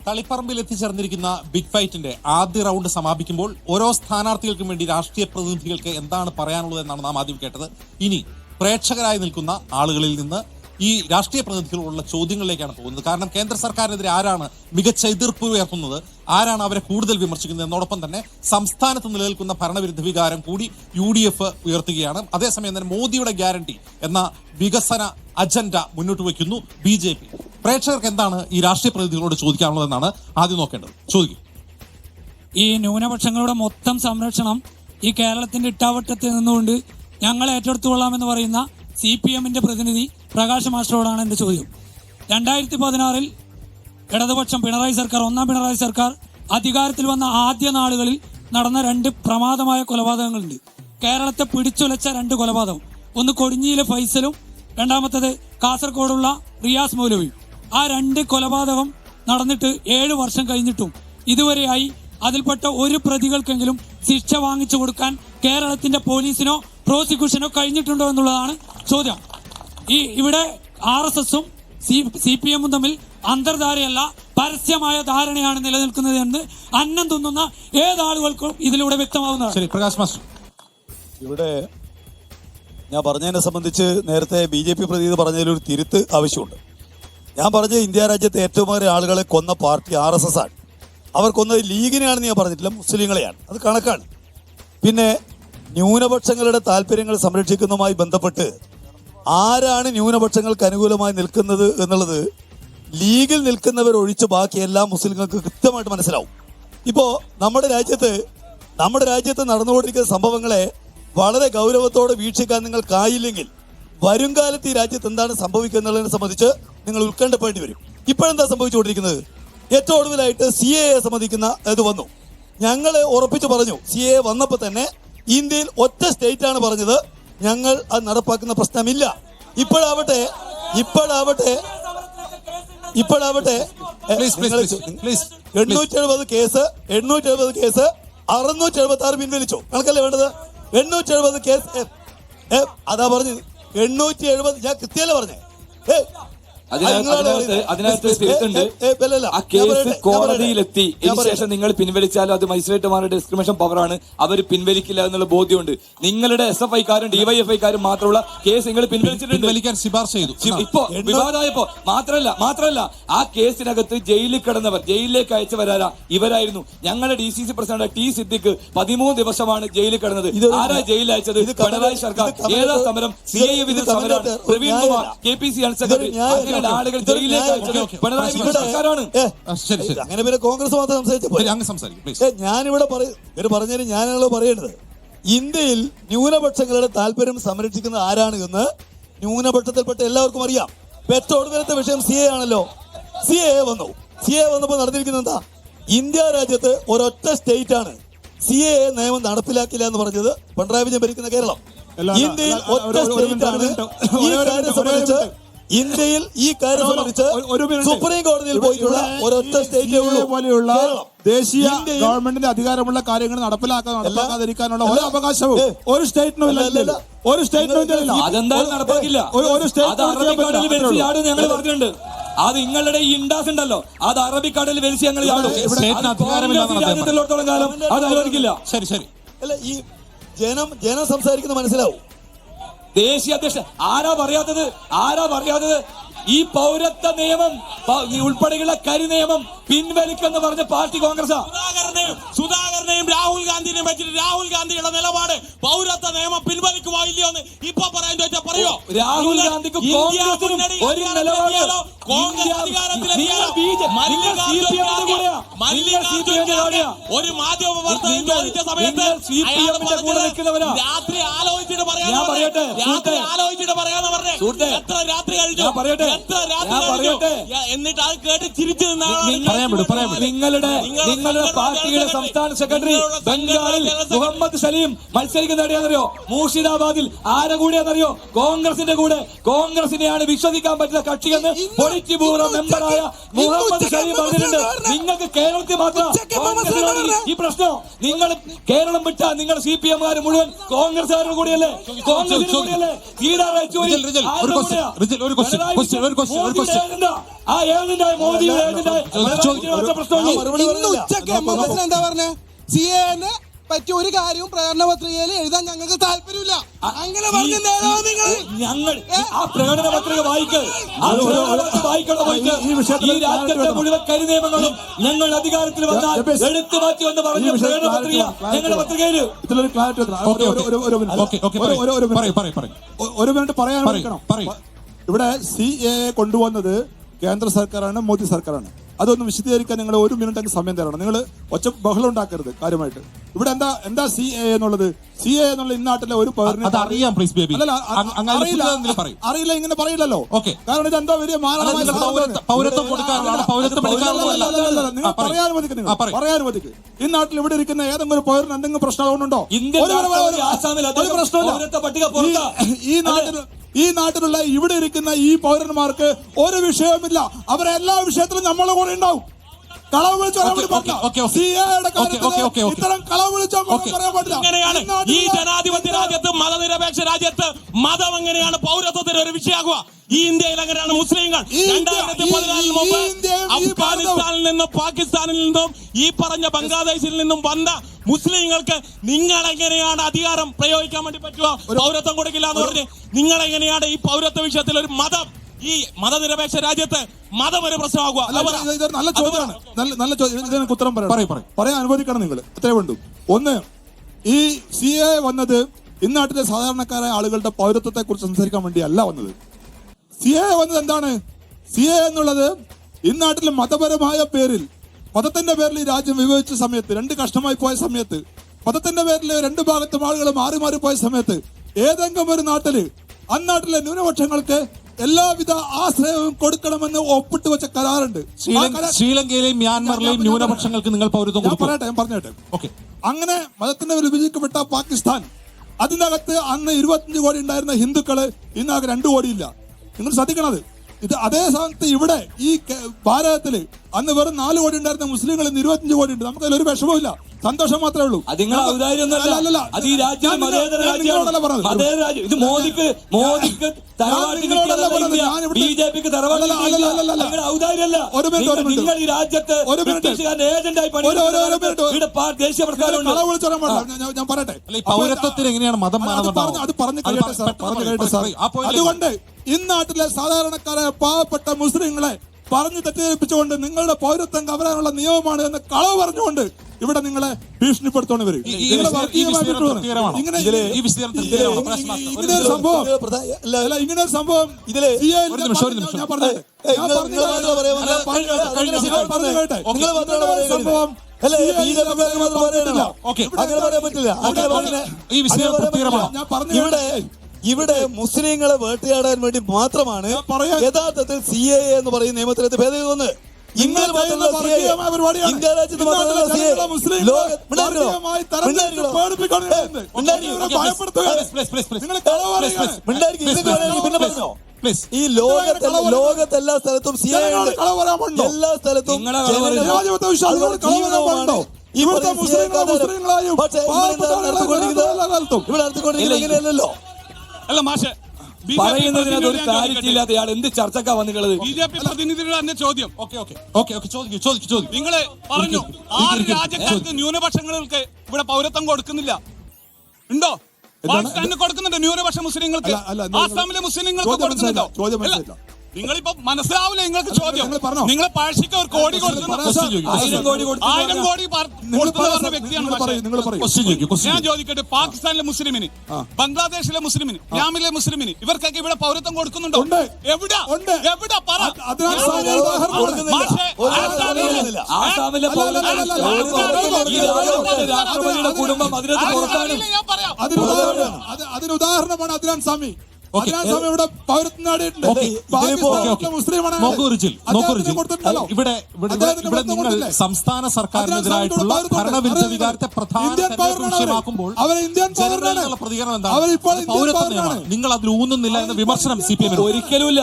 തളിപ്പറമ്പിൽ എത്തിച്ചേർന്നിരിക്കുന്ന ബിഗ് ഫൈറ്റിന്റെ ആദ്യ റൗണ്ട് സമാപിക്കുമ്പോൾ ഓരോ സ്ഥാനാർത്ഥികൾക്കും വേണ്ടി രാഷ്ട്രീയ പ്രതിനിധികൾക്ക് എന്താണ് പറയാനുള്ളത് എന്നാണ് നാം ആദ്യം കേട്ടത്. ഇനി പ്രേക്ഷകരായി നിൽക്കുന്ന ആളുകളിൽ നിന്ന് ഈ രാഷ്ട്രീയ പ്രതിനിധികളുള്ള ചോദ്യങ്ങളിലേക്കാണ് പോകുന്നത്. കാരണം കേന്ദ്ര സർക്കാരിനെതിരെ ആരാണ് മികച്ച എതിർപ്പ് ഉയർത്തുന്നത്, ആരാണ് അവരെ കൂടുതൽ വിമർശിക്കുന്നത് എന്നോടൊപ്പം തന്നെ സംസ്ഥാനത്ത് നിലനിൽക്കുന്ന ഭരണവിരുദ്ധ വികാരം കൂടി UDF ഉയർത്തുകയാണ്. അതേസമയം തന്നെ മോദിയുടെ ഗ്യാരണ്ടി എന്ന വികസന അജണ്ട മുന്നോട്ട് വയ്ക്കുന്നു BJP. പ്രേക്ഷകർക്ക് എന്താണ് ഈ രാഷ്ട്രീയ പ്രതിനിധികളോട് ചോദിക്കാനുള്ളതെന്നാണ് ആദ്യം നോക്കേണ്ടത്. ചോദിക്കും. ഈ ന്യൂനപക്ഷങ്ങളുടെ മൊത്തം സംരക്ഷണം ഈ കേരളത്തിന്റെ ഇട്ടാവട്ടത്തിൽ നിന്നുകൊണ്ട് ഞങ്ങൾ ഏറ്റെടുത്തുകൊള്ളാമെന്ന് പറയുന്ന CPM-ന്റെ പ്രതിനിധി പ്രകാശ് മാസ്റ്ററോടാണ് എന്റെ ചോദ്യം. 2016-ൽ ഇടതുപക്ഷം ഒന്നാം പിണറായി സർക്കാർ അധികാരത്തിൽ വന്ന ആദ്യ നാളുകളിൽ നടന്ന 2 പ്രമാദമായ കൊലപാതകങ്ങളുണ്ട്. കേരളത്തെ പിടിച്ചുലച്ച 2 കൊലപാതകം. ഒന്ന് കൊടിഞ്ഞിയിലെ ഫൈസലും രണ്ടാമത്തത് കാസർഗോഡുള്ള റിയാസ് മൗലവിയും. ആ 2 കൊലപാതകം നടന്നിട്ട് 7 വർഷം കഴിഞ്ഞിട്ടും ഇതുവരെയായി അതിൽപ്പെട്ട ഒരു പ്രതികൾക്കെങ്കിലും ശിക്ഷ വാങ്ങിച്ചു കൊടുക്കാൻ കേരളത്തിന്റെ പോലീസിനോ പ്രോസിക്യൂഷനോ കഴിഞ്ഞിട്ടുണ്ടോ എന്നുള്ളതാണ് ചോദ്യം. ഇവിടെ RSS-ഉം CPM-ഉം തമ്മിൽ അന്തർധാരയല്ല, പരസ്യമായ ധാരണയാണ് നിലനിൽക്കുന്നത് എന്ന് അന്നം തിന്നുന്ന ഏതാളുകൾക്കും ഇതിലൂടെ വ്യക്തമാവുന്നതാണ്. പ്രകാശ് മാസ്റ്റർ, ഇവിടെ ഞാൻ പറഞ്ഞതിനെ സംബന്ധിച്ച് നേരത്തെ BJP പ്രതിനിധി പറഞ്ഞതിലൊരു തിരുത്ത് ആവശ്യമുണ്ട്. ഞാൻ പറഞ്ഞ ഇന്ത്യ രാജ്യത്തെ ഏറ്റവും ഏറെ ആളുകളെ കൊന്ന പാർട്ടി RSS ആണ്. അവർ കൊന്നത് ലീഗിനെയാണെന്ന് ഞാൻ പറഞ്ഞിട്ടില്ല, മുസ്ലിങ്ങളെയാണ്. അത് കണക്കാണ്. പിന്നെ ന്യൂനപക്ഷങ്ങളുടെ താല്പര്യങ്ങൾ സംരക്ഷിക്കുന്നതുമായി ബന്ധപ്പെട്ട് ആരാണ് ന്യൂനപക്ഷങ്ങൾക്ക് അനുകൂലമായി നിൽക്കുന്നത് എന്നുള്ളത് ലീഗിൽ നിൽക്കുന്നവർ ഒഴിച്ച് ബാക്കി എല്ലാ മുസ്ലിങ്ങൾക്ക് കൃത്യമായിട്ട് മനസ്സിലാവും. ഇപ്പോൾ നമ്മുടെ രാജ്യത്ത് നടന്നുകൊണ്ടിരിക്കുന്ന സംഭവങ്ങളെ വളരെ ഗൗരവത്തോടെ വീക്ഷിക്കാൻ നിങ്ങൾക്കായില്ലെങ്കിൽ വരും കാലത്ത് ഈ രാജ്യത്ത് എന്താണ് സംഭവിക്കുന്നതിനെ സംബന്ധിച്ച് നിങ്ങൾ ഉത്കണ്ഠപ്പെടേണ്ടി വരും. ഇപ്പോഴെന്താ സംഭവിച്ചുകൊണ്ടിരിക്കുന്നത്? ഏറ്റവും ഒടുവിലായിട്ട് CAA സംബന്ധിക്കുന്ന ഇത് വന്നു. ഞങ്ങൾ ഉറപ്പിച്ചു പറഞ്ഞു, CAA വന്നപ്പോൾ തന്നെ ഇന്ത്യയിൽ ഒറ്റ സ്റ്റേറ്റ് ആണ് പറഞ്ഞത് ഞങ്ങൾ അത് നടപ്പാക്കുന്ന പ്രശ്നമില്ല. ഇപ്പോഴാവട്ടെ 870 കേസ് 676 പിൻവലിച്ചു. കണക്കല്ലേ വേണ്ടത്? 870 കേസ് അതാ പറഞ്ഞു 870. ഞാൻ കൃത്യമല്ലേ പറഞ്ഞേ? അതിനകത്ത് സ്പിരിറ്റുണ്ട്. ആ കേസ് കോടതിയിലെത്തി ശേഷം നിങ്ങൾ പിൻവലിച്ചാലും അത് മജിസ്ട്രേറ്റുമാരുടെ ഡിസ്ക്രിമിനേഷൻ പവറാണ്, അവർ പിൻവലിക്കില്ല എന്നുള്ള ബോധ്യമുണ്ട്. നിങ്ങളുടെ SFI-ക്കാരും DYFI-ക്കാരും മാത്രമുള്ള കേസ് നിങ്ങൾ പിൻവലിക്കാൻ ശുപാർശ ചെയ്തു. ഇപ്പോ വിവാദമായപ്പോ മാത്രല്ല ആ കേസിനകത്ത് ജയിലിൽ കിടന്നവർ, ജയിലിലേക്ക് അയച്ചവരാരാ? ഇവരായിരുന്നു. ഞങ്ങളുടെ DCC പ്രസിഡന്റ് T. സിദ്ദിഖ് 13 ദിവസമാണ് ജയിലിൽ കിടന്നത്. ആരാ ജയിലിൽ അയച്ചത്? പിണറായി സർക്കാർ. ഏതാ സമരം? CAA വിരുദ്ധ സമരമാണ്. Praveen Kumar KPC general secretary. ആളുകൾ ജയിലിലേക്ക് അയച്ചത് പിണറായി വിരുദ്ധ സർക്കാരാണ്. അങ്ങനെ പിന്നെ കോൺഗ്രസ് മാത്രം ഞാനിവിടെ പറഞ്ഞതിന് ഞാനാണല്ലോ പറയേണ്ടത്. ഇന്ത്യയിൽ ന്യൂനപക്ഷങ്ങളുടെ താല്പര്യം സംരക്ഷിക്കുന്നത് ആരാണ് എന്ന് ന്യൂനപക്ഷത്തിൽപ്പെട്ട എല്ലാവർക്കും അറിയാം. ഒടുവിലത്തെ വിഷയം CAA ആണല്ലോ. CAA വന്നപ്പോൾ നടന്നിരിക്കുന്നത് എന്താ? ഇന്ത്യ രാജ്യത്ത് ഒരൊറ്റ സ്റ്റേറ്റ് ആണ് CAA നിയമം നടപ്പിലാക്കില്ല എന്ന് പറഞ്ഞത് പിണറായി വിജയൻ ഭരിക്കുന്ന കേരളം. ഇന്ത്യയിൽ ഒറ്റ സ്റ്റേറ്റ് ആണ് ഈ കാര്യം സംബന്ധിച്ച് സുപ്രീം കോടതിയിൽ പോയിട്ടുള്ള ഒരൊറ്റ സ്റ്റേറ്റേ ഉള്ളൂ. പോലെയുള്ള ദേശീയ ഗവൺമെന്റിന്റെ അധികാരമുള്ള കാര്യങ്ങൾ നടപ്പിലാക്കാതിരിക്കാനുള്ള ഒരു അവകാശവും ഒരു സ്റ്റേറ്റിനും ഇല്ല. ഒരു സ്റ്റേറ്റിനും അതെന്തായാലും നടപ്പാക്കില്ല. ഒരു സ്റ്റേറ്റ് ഞങ്ങൾ പറഞ്ഞിട്ടുണ്ട്. അത് നിങ്ങളുടെ ഈ ഇൻഡാസ് ഉണ്ടല്ലോ, അത് അറബിക്കടലിൽ വലിച്ച് ഞങ്ങൾ രാജ്യത്തിലോടത്തോളം കാലം അത് അനുവദിക്കില്ല. ശരി. അല്ല, ഈ ജനം സംസാരിക്കുന്നത് മനസ്സിലാവും. ദേശീയ അധ്യക്ഷൻ ആരാ പറയാത്തത്? ഈ പൗരത്വ നിയമം ഉൾപ്പെടെയുള്ള കരി നിയമം പിൻവലിക്കെന്ന് പറഞ്ഞ പാർട്ടി കോൺഗ്രസ്. സുധാകരനെയും രാഹുൽ ഗാന്ധിനെയും വെച്ചിട്ട് രാഹുൽ ഗാന്ധിയുടെ നിലപാട് പൗരത്വ നിയമം പിൻവലിക്കുമോ ഇല്ലയോ എന്ന് ഇപ്പൊ പറയാൻ ചോദിച്ചാൽ പറയോ? രാഹുൽ ഗാന്ധിക്ക് കോൺഗ്രസിനും ഒരു നിലപാട്. ഒരു മാധ്യമ പ്രവർത്തകൻ ചോദിച്ച സമയത്ത് രാത്രി ആലോചിച്ചിട്ട് പറയാന്ന് പറഞ്ഞേ. എത്ര രാത്രി കഴിഞ്ഞു? എത്ര രാത്രി കഴിഞ്ഞു? എന്നിട്ട് അത് കേട്ട് ചിരിച്ചു നിങ്ങളുടെ പാർട്ടിയുടെ സംസ്ഥാന സെക്രട്ടറി ബംഗാളിൽ മുഹമ്മദ് സലീം മത്സരിക്കുന്ന എവിടെയാണെന്നറിയോ? മൂർഷിദാബാദിൽ ആരെ കൂടെയാണെന്നറിയോ? കോൺഗ്രസിന്റെ കൂടെ. കോൺഗ്രസിനെയാണ് വിശ്വസിക്കാൻ പറ്റുന്ന കക്ഷിയെന്ന് പൊളിറ്റ് ബ്യൂറോ മെമ്പറായ മുഹമ്മദ് സലീം പറഞ്ഞിട്ടുണ്ട്. നിങ്ങൾക്ക് കേരളത്തിൽ മാത്രം ഈ പ്രശ്നം. നിങ്ങൾ കേരളം വിട്ടാൽ നിങ്ങൾ CPM-കാർ മുഴുവൻ കോൺഗ്രസ്സുകാരുടെ കൂടെയല്ലേ? കോൺഗ്രസിന്റെ കൂടെയല്ലേ? ഒരു question. റിജിൽ, ഒരു question. ആ ഏജന്റായ മോദിയുടെ ഏജന്റായ ഇന്ന് ഉച്ചക്ക് എംഎംഎസ് എന്താ പറഞ്ഞ സിഎനെ പറ്റി ഒരു കാര്യവും പ്രകടന പത്രികയിൽ എഴുതാൻ ഞങ്ങൾക്ക് താല്പര്യമില്ല. അങ്ങനെ പറഞ്ഞ നേതാവ് നിങ്ങൾ. ഞങ്ങൾ ആ പ്രകടന പത്രിക ഈ രാജ്യത്തെ മുഴുവൻ കരിനിയമങ്ങളും ഞങ്ങൾ അധികാരത്തിൽ വന്നാൽ എടുത്തു മാറ്റി എന്ന് പറഞ്ഞ പ്രകടന പത്രിക ഞങ്ങളുടെ പത്രികയിൽ ഇതിലൊരു ക്ലാരിറ്റി ഒരു മിനിറ്റ് പറയാൻ ഇവിടെ CAA കൊണ്ടുവന്നത് കേന്ദ്ര സർക്കാരാണ്, മോദി സർക്കാരാണ്. അതൊന്നും വിശദീകരിക്കാൻ നിങ്ങൾ ഒരു മിനിറ്റ് സമയം തരണം. നിങ്ങൾ ഒച്ച ബഹളം ഉണ്ടാക്കരുത് കാര്യമായിട്ട്. ഇവിടെ എന്താ CAA എന്നുള്ളത്? CAA എന്നുള്ള ഇന്നാട്ടിലെ ഒരു അറിയില്ല, ഇങ്ങനെ പറയില്ലല്ലോ. കാരണം ഇത് എന്തോ വലിയ നിങ്ങൾ പറയാൻ അനുവദിക്കും. ഈ നാട്ടിൽ ഇവിടെ ഇരിക്കുന്ന ഏതെങ്കിലും പൗരന് എന്തെങ്കിലും പ്രശ്നം ഉണ്ടോ? ഈ നാട്ടിലുള്ള ഇവിടെ ഇരിക്കുന്ന ഈ പൗരന്മാർക്ക് ഒരു വിഷയവുമില്ല. അവരെല്ലാ വിഷയത്തിലും നമ്മളെ കൂടെ ഉണ്ടാവും. കളവ് വിളിച്ചാൽ ഇത്തരം കളവ് വിളിച്ചാൽ പറയാൻ പറ്റില്ല. എങ്ങനെയാണ് ഈ ജനാധിപത്യ രാജ്യത്ത്, മതനിരപേക്ഷ രാജ്യത്ത് മതം എങ്ങനെയാണ് പൗരത്വത്തിന് ഒരു വിഷയമാകുക? ഈ ഇന്ത്യയിൽ എങ്ങനെയാണ് മുസ്ലിങ്ങൾ 2014 മുമ്പ് അഫ്ഗാനിസ്ഥാനിൽ നിന്നും പാകിസ്ഥാനിൽ നിന്നും ഈ പറഞ്ഞ ബംഗ്ലാദേശിൽ നിന്നും വന്ന മുസ്ലിങ്ങൾക്ക് നിങ്ങൾ എങ്ങനെയാണ് അധികാരം പ്രയോഗിക്കാൻ വേണ്ടി പറ്റുക? പൗരത്വം കൊടുക്കില്ല എന്ന് പറഞ്ഞ് നിങ്ങൾ എങ്ങനെയാണ് ഈ പൗരത്വ വിഷയത്തിൽ ഒരു മതം, ഈ മതനിരപേക്ഷ രാജ്യത്ത് മതം ഒരു പ്രശ്നമാകുക? നല്ല ചോദ്യമാണ്, നല്ല ചോദ്യം. ഇതിനൊക്കെ ഉത്തരം പറയാൻ അനുവദിക്കണം നിങ്ങൾ. അത്രേ വേണ്ടു. ഒന്ന്, ഈ CAA വന്നത് ഇന്നാട്ടിലെ സാധാരണക്കാരായ ആളുകളുടെ പൗരത്വത്തെ കുറിച്ച് സംസാരിക്കാൻ വേണ്ടിയല്ല വന്നത്. CAA വന്നത് എന്താണ്? CAA എന്നുള്ളത് ഇന്നാട്ടിലെ മതപരമായ പേരിൽ, മതത്തിന്റെ പേരിൽ ഈ രാജ്യം വിഭജിച്ച സമയത്ത്, രണ്ട് കഷ്ണമായി പോയ സമയത്ത്, മതത്തിന്റെ പേരിൽ രണ്ട് ഭാഗത്തും ആളുകൾ മാറി മാറി പോയ സമയത്ത് ഏതെങ്കിലും ഒരു നാട്ടില് അന്നാട്ടിലെ ന്യൂനപക്ഷങ്ങൾക്ക് എല്ലാവിധ ആശ്രയവും കൊടുക്കണമെന്ന് ഒപ്പിട്ട് വെച്ച കരാറുണ്ട്. ശ്രീലങ്കയിലെയും മ്യാൻമറിലെയും ന്യൂനപക്ഷങ്ങൾക്ക് നിങ്ങൾ പൗരത്വം ഞാൻ പറഞ്ഞോട്ടെ. അങ്ങനെ മതത്തിന്റെ വിഭജിക്കപ്പെട്ട പാകിസ്ഥാൻ, അതിനകത്ത് അന്ന് 25 കോടി ഉണ്ടായിരുന്ന ഹിന്ദുക്കള് ഇന്നാകെ 2 കോടിയില്ല. നിങ്ങൾ ശ്രദ്ധിക്കണത്. ഇത് അതേ സ്ഥാനത്ത് ഇവിടെ ഈ ഭാരതത്തില് അന്ന് വെറും 4 കോടി ഉണ്ടായിരുന്ന മുസ്ലിങ്ങൾ ഇന്ന് 25 കോടി ഉണ്ട്. നമുക്ക് അതിലൊരു വിഷമമില്ല, സന്തോഷം മാത്രമേ ഉള്ളൂ. ഞാൻ പറയട്ടെ, പൗരത്വത്തിന് എങ്ങനെയാണ് മതം? അത് പറഞ്ഞു കഴിയട്ടെ സാർ. അതുകൊണ്ട് ഇന്നാട്ടിലെ സാധാരണക്കാരായ പാവപ്പെട്ട മുസ്ലിങ്ങളെ പറഞ്ഞു തെറ്റിദ്ധരിപ്പിച്ചുകൊണ്ട് നിങ്ങളുടെ പൗരത്വം കവരാനുള്ള നിയമമാണ് എന്ന് കളവ് പറഞ്ഞുകൊണ്ട് ഇവിടെ നിങ്ങളെ ഭീഷണിപ്പെടുത്തണവര്. ഇങ്ങനെ ഒരു സംഭവം ഇവിടെ മുസ്ലിങ്ങളെ വേട്ടയാടാൻ വേണ്ടി മാത്രമാണ് യഥാർത്ഥത്തിൽ CAA എന്ന് പറയുന്ന നിയമത്തിനകത്ത് ഭേദഗതി വന്നത്. ഇന്ത്യ രാജ്യത്ത് ഈ ലോകത്തെല്ലാ സ്ഥലത്തും CAA ഉണ്ട്. എല്ലാ സ്ഥലത്തും ഇവിടെ നടത്തിക്കൊണ്ടിരിക്കുന്നത് ഇങ്ങനെയല്ലല്ലോ. അല്ല മാഷെ, പറയുന്നതിനകത്ത് ഒരു കാര്യത്തില്ലാത്ത ഇയാൾ എന്ത് ചർച്ചക്കാ വന്നിട്ടുള്ളത്? BJP പ്രതിനിധിയുടെ തന്നെ ചോദ്യം. നിങ്ങള് പറഞ്ഞു 6 രാജ്യക്കാർക്ക് ന്യൂനപക്ഷങ്ങൾക്ക് ഇവിടെ പൗരത്വം കൊടുക്കുന്നില്ല. ഉണ്ടോ? പാകിസ്ഥാനിന് കൊടുക്കുന്നുണ്ട് ന്യൂനപക്ഷ മുസ്ലിങ്ങൾക്ക്, ആസാമിലെ മുസ്ലിങ്ങൾക്ക് കൊടുക്കുന്നുണ്ടോ? നിങ്ങളിപ്പോ മനസ്സിലാവില്ല നിങ്ങൾക്ക് ചോദ്യം. നിങ്ങൾ പഴശ്ശിക്ക് 1 കോടി കൊടുക്കുന്ന 1000 കോടി കൊടുക്കുന്ന വ്യക്തിയാണ്. ഞാൻ ചോദിക്കട്ടെ, പാകിസ്ഥാനിലെ മുസ്ലിമിന്, ബംഗ്ലാദേശിലെ മുസ്ലിമിന്, മ്യാൻമറിലെ മുസ്ലിമിന് ഇവർക്കൊക്കെ ഇവിടെ പൗരത്വം കൊടുക്കുന്നുണ്ടോ? എവിടെ പറ. കുടുംബം അതിനുദാഹരണമാണ് അദ്നാൻ സ്വാമി. ഇവിടെ നിങ്ങൾ സംസ്ഥാന സർക്കാരിനെതിരായിട്ടുള്ള ഭരണവിരുദ്ധ വികാരത്തെ പ്രധാനമാക്കുമ്പോൾ ജനങ്ങളുടെ പ്രതികരണം എന്താണ്? പൗരത്വ നിയമമാണ്, നിങ്ങൾ അതിൽ ഊന്നുന്നില്ല എന്ന വിമർശനം CPM. ഒരിക്കലുമില്ല.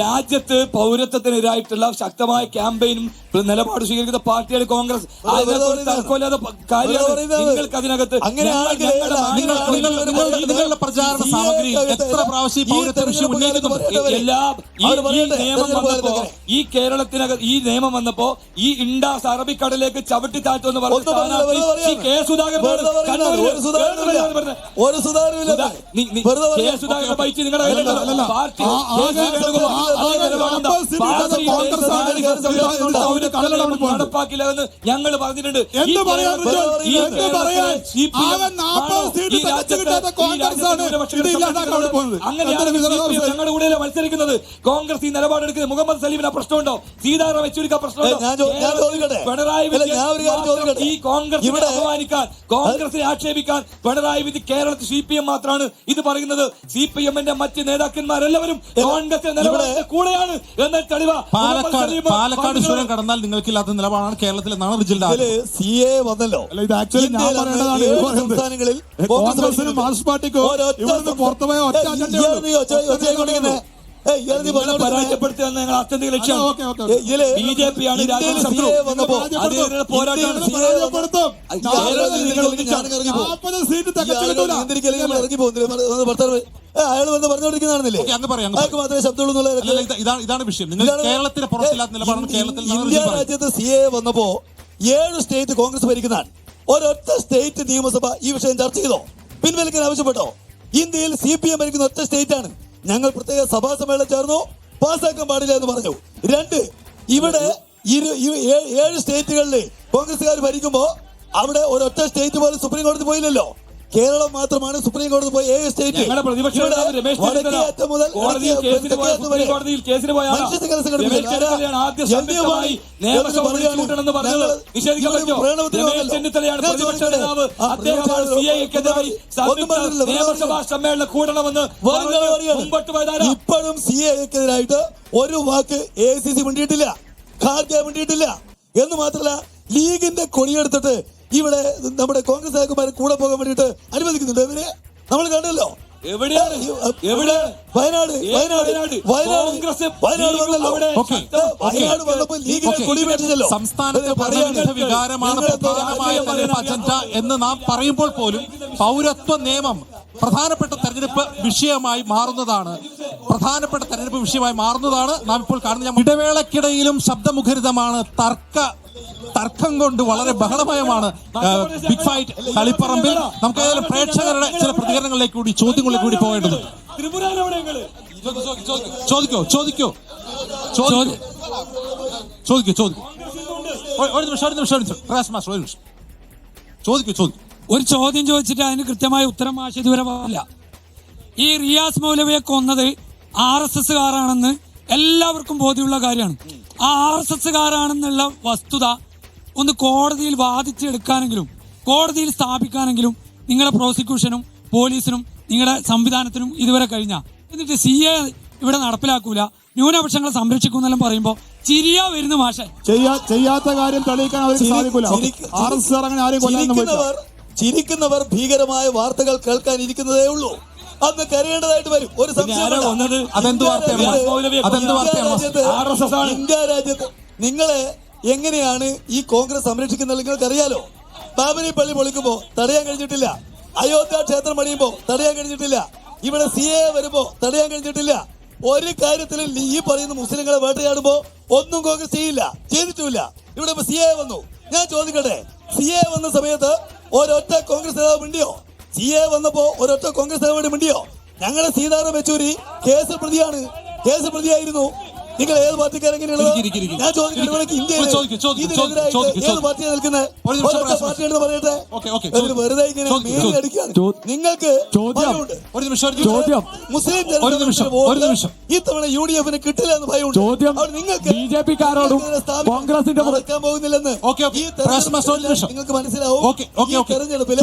രാജ്യത്ത് പൗരത്വത്തിനെതിരായിട്ടുള്ള ശക്തമായ ക്യാമ്പയിനും നിലപാട് സ്വീകരിക്കുന്ന പാർട്ടിയാണ് കോൺഗ്രസ്. തർക്കമില്ലാത്ത കാര്യമാണ്. നിങ്ങൾക്ക് അതിനകത്ത് നിങ്ങളുടെ പ്രചാരണ സാമഗ്രിയിൽ എത്ര പ്രാവശ്യം ഈ പൗരത്വ വിഷയം ഉന്നയിക്കുന്നുണ്ട്. ഈ കേരളത്തിനകത്ത് ഈ നിയമം വന്നപ്പോ ഈ ഇൻഡാസ് അറബിക്കടലിലേക്ക് ചവിട്ടി താഴ്ത്തുമെന്ന് പറഞ്ഞ നടപ്പാക്കില്ലെന്ന് ഞങ്ങൾ പറഞ്ഞിട്ടുണ്ട്. ഞങ്ങളുടെ കൂടെ മത്സരിക്കുന്നത് കോൺഗ്രസ് ഈ നിലപാടെടുക്കുന്നത് മുഹമ്മദ് സലീമിന് പ്രശ്നമുണ്ടോ? സീതാറാം യെച്ചൂരിക്ക് പ്രശ്നമുണ്ടോ? പിണറായി ഈ കോൺഗ്രസിനെ അപമാനിക്കാൻ, കോൺഗ്രസിനെ ആക്ഷേപിക്കാൻ പിണറായി വിധി കേരളത്തിൽ CPM മാത്രമാണ് ഇത് പറയുന്നത്. CPM-ന്റെ മറ്റ് നേതാക്കന്മാരെല്ലാവരും കോൺഗ്രസിന്റെ നിലപാടിന്റെ കൂടെയാണ് എന്ന തെളിവ്. പാലക്കാട് ചുരം കടന്നാൽ നിങ്ങൾക്കില്ലാത്ത നിലപാടാണ് കേരളത്തിൽ എന്നാണ് റിജിൽഡ്. CA വന്നല്ലോ. ഇത് ആക്ച്വലി ഞാൻ പറയേണ്ടതാണ്. സംസ്ഥാനങ്ങളിൽ കോൺഗ്രസിനും മാർക്സ് പാർട്ടിക്കോ ഇവിടുന്ന് പുറത്തുപോയ ഒറ്റ പരാജയപ്പെടുത്തുക ഞങ്ങൾ അത്യന്തിക ലക്ഷ്യമാണ്. BJP-യാണ് രാജ്യശത്രു. അയാൾ വന്ന് പറഞ്ഞുകൊണ്ടിരിക്കുന്നതാണെന്നില്ലേ? അയാൾക്ക് മാത്രമേ ശബ്ദമുള്ളൂ. ഇതാണ് വിഷയം. നിങ്ങൾ കേരളത്തിന് പുറത്തില്ലാത്ത നിലപാടാണ് കേരളത്തിൽ. ഇന്ത്യ രാജ്യത്ത് CA വന്നപ്പോ 7 സ്റ്റേറ്റ് കോൺഗ്രസ് ഭരിക്കുന്നതാണ്. ഒരൊറ്റ സ്റ്റേറ്റ് നിയമസഭ ഈ വിഷയം ചർച്ച ചെയ്തോ? പിൻവലിക്കാൻ ആവശ്യപ്പെട്ടോ? ഇന്ത്യയിൽ CPM ഭരിക്കുന്ന ഒറ്റ സ്റ്റേറ്റ് ആണ്. ഞങ്ങൾ പ്രത്യേക സഭാ സമ്മേളനം ചേർന്നു, പാസ്സാക്കാൻ പാടില്ല എന്ന് പറഞ്ഞു. 2, ഇവിടെ 7 സ്റ്റേറ്റുകളിൽ കോൺഗ്രസുകാർ ഭരിക്കുമ്പോ അവിടെ ഒരൊറ്റ സ്റ്റേറ്റ് പോലും സുപ്രീം കോടതി പോയില്ലല്ലോ. കേരളം മാത്രമാണ് സുപ്രീം കോടതി പോയ 7 സ്റ്റേറ്റ്. ഇപ്പോഴും CAക്കെതിരായിട്ട് ഒരു വാക്ക് AICC മിണ്ടിയിട്ടില്ല, ഖാർഗെ മിണ്ടിയിട്ടില്ല. എന്ന് മാത്രമല്ല, ലീഗിന്റെ കൊടിയെടുത്തിട്ട് ഇവിടെ നമ്മുടെ കോൺഗ്രസ് നേതാക്കന്മാർ കൂടെ പോകാൻ വേണ്ടിയിട്ട് അനുവദിക്കുന്നുണ്ട്. ഇവരെ നമ്മൾ കണ്ടല്ലോ. വയനാട് വന്നപ്പോൾ ലീഗിന്റെ കൊടി മേടിച്ചല്ലോ. സംസ്ഥാനത്തെ ഭരണവിരുദ്ധ വികാരമാണ് പ്രധാനമായ തെരഞ്ഞെടുപ്പ് അജണ്ട എന്ന് നാം പറയുമ്പോൾ പോലും പൗരത്വ നിയമം പ്രധാനപ്പെട്ട തെരഞ്ഞെടുപ്പ് വിഷയമായി മാറുന്നതാണ് നാം ഇപ്പോൾ കാണുന്നത്. ഇടവേളക്കിടയിലും ശബ്ദമുഖരിതമാണ്. തർക്കം കൊണ്ട് വളരെ ബഹളമയമാണ് ബിഗ് ഫൈറ്റ് തളിപ്പറമ്പിൽ. നമുക്ക് ഏതായാലും പ്രേക്ഷകരുടെ ചില പ്രതികരണങ്ങളിലേക്ക് കൂടി, ചോദ്യങ്ങളിലേക്ക് കൂടി പോകേണ്ടതുണ്ട്. ചോദിക്കോ. ഒരു നിമിഷം. ചോദിക്കൂ. ഒരു ചോദ്യം ചോദിച്ചിട്ട് അതിന് കൃത്യമായ ഉത്തരം മാഷ് ഇതുവരെ പറഞ്ഞില്ല. ഈ റിയാസ് മൗലവിയെ കൊന്നത് RSSകാരാണെന്ന് എല്ലാവർക്കും ബോധ്യമുള്ള കാര്യമാണ്. ആ RSSകാരാണെന്നുള്ള വസ്തുത ഒന്ന് കോടതിയിൽ വാദിച്ചെടുക്കാനെങ്കിലും, കോടതിയിൽ സ്ഥാപിക്കാനെങ്കിലും നിങ്ങളുടെ പ്രോസിക്യൂഷനും പോലീസിനും നിങ്ങളുടെ സംവിധാനത്തിനും ഇതുവരെ കഴിഞ്ഞ. എന്നിട്ട് CA ഇവിടെ നടപ്പിലാക്കൂല, ന്യൂനപക്ഷങ്ങളെ സംരക്ഷിക്കുന്നെല്ലാം പറയുമ്പോ ചിരിയാ വരുന്നു മാഷെ. ചെയ്യാത്ത കാര്യം തെളിയിക്കാൻ അവർക്ക് സാധിക്കില്ല. ചിരിക്കുന്നവർ ഭീകരമായ വാർത്തകൾ കേൾക്കാൻ ഇരിക്കുന്നതേ ഉള്ളൂ. അന്ന് കരയേണ്ടതായിട്ട് വരും. ഒരു ഇന്ത്യ രാജ്യത്ത് നിങ്ങളെ എങ്ങനെയാണ് ഈ കോൺഗ്രസ് സംരക്ഷിക്കുന്നത് നിങ്ങൾക്കറിയാലോ. ബാബരി പള്ളി പൊളിക്കുമ്പോ തടയാൻ കഴിഞ്ഞിട്ടില്ല. അയോധ്യ ക്ഷേത്രം പണിയുമ്പോ തടയാൻ കഴിഞ്ഞിട്ടില്ല. ഇവിടെ CA വരുമ്പോ തടയാൻ കഴിഞ്ഞിട്ടില്ല. ഒരു കാര്യത്തിലും ഈ പറയുന്ന മുസ്ലിങ്ങളെ വേട്ടയാടുമ്പോ ഒന്നും കോൺഗ്രസ് ചെയ്തിട്ടുമില്ല. ഇവിടെ CA വന്നു. ഞാൻ ചോദിക്കട്ടെ, CA വന്ന സമയത്ത് ഒരൊറ്റ കോൺഗ്രസ് നേതാവ് മിണ്ടിയോ? CA വന്നപ്പോ ഒരൊറ്റ കോൺഗ്രസ് നേതാവ് മിണ്ടിയോ? ഞങ്ങളുടെ സീതാറാം യെച്ചൂരി കേസ് പ്രതിയായിരുന്നു. നിങ്ങൾ ഏത് പാർട്ടിക്കാരെങ്ങനെയുള്ളത്? ഞാൻ ചോദിക്കട്ടെ, ഇന്ത്യയിൽ ഏത് പാർട്ടിയാണ് നിൽക്കുന്നത്? പാർട്ടിയാണെന്ന് പറയട്ടെ. വെറുതെ ഇങ്ങനെ മേലടിക്കാണ് നിങ്ങൾക്ക്. മുസ്ലിം ഇത്തവണ UDF-ന് കിട്ടില്ല എന്ന് ഭയമുണ്ട്. നിങ്ങൾക്ക് BJP-കാരോടും കോൺഗ്രസിന്റെ പോകുന്നില്ലെന്ന് നിങ്ങൾക്ക് മനസ്സിലാവും. ഈ തെരഞ്ഞെടുപ്പിൽ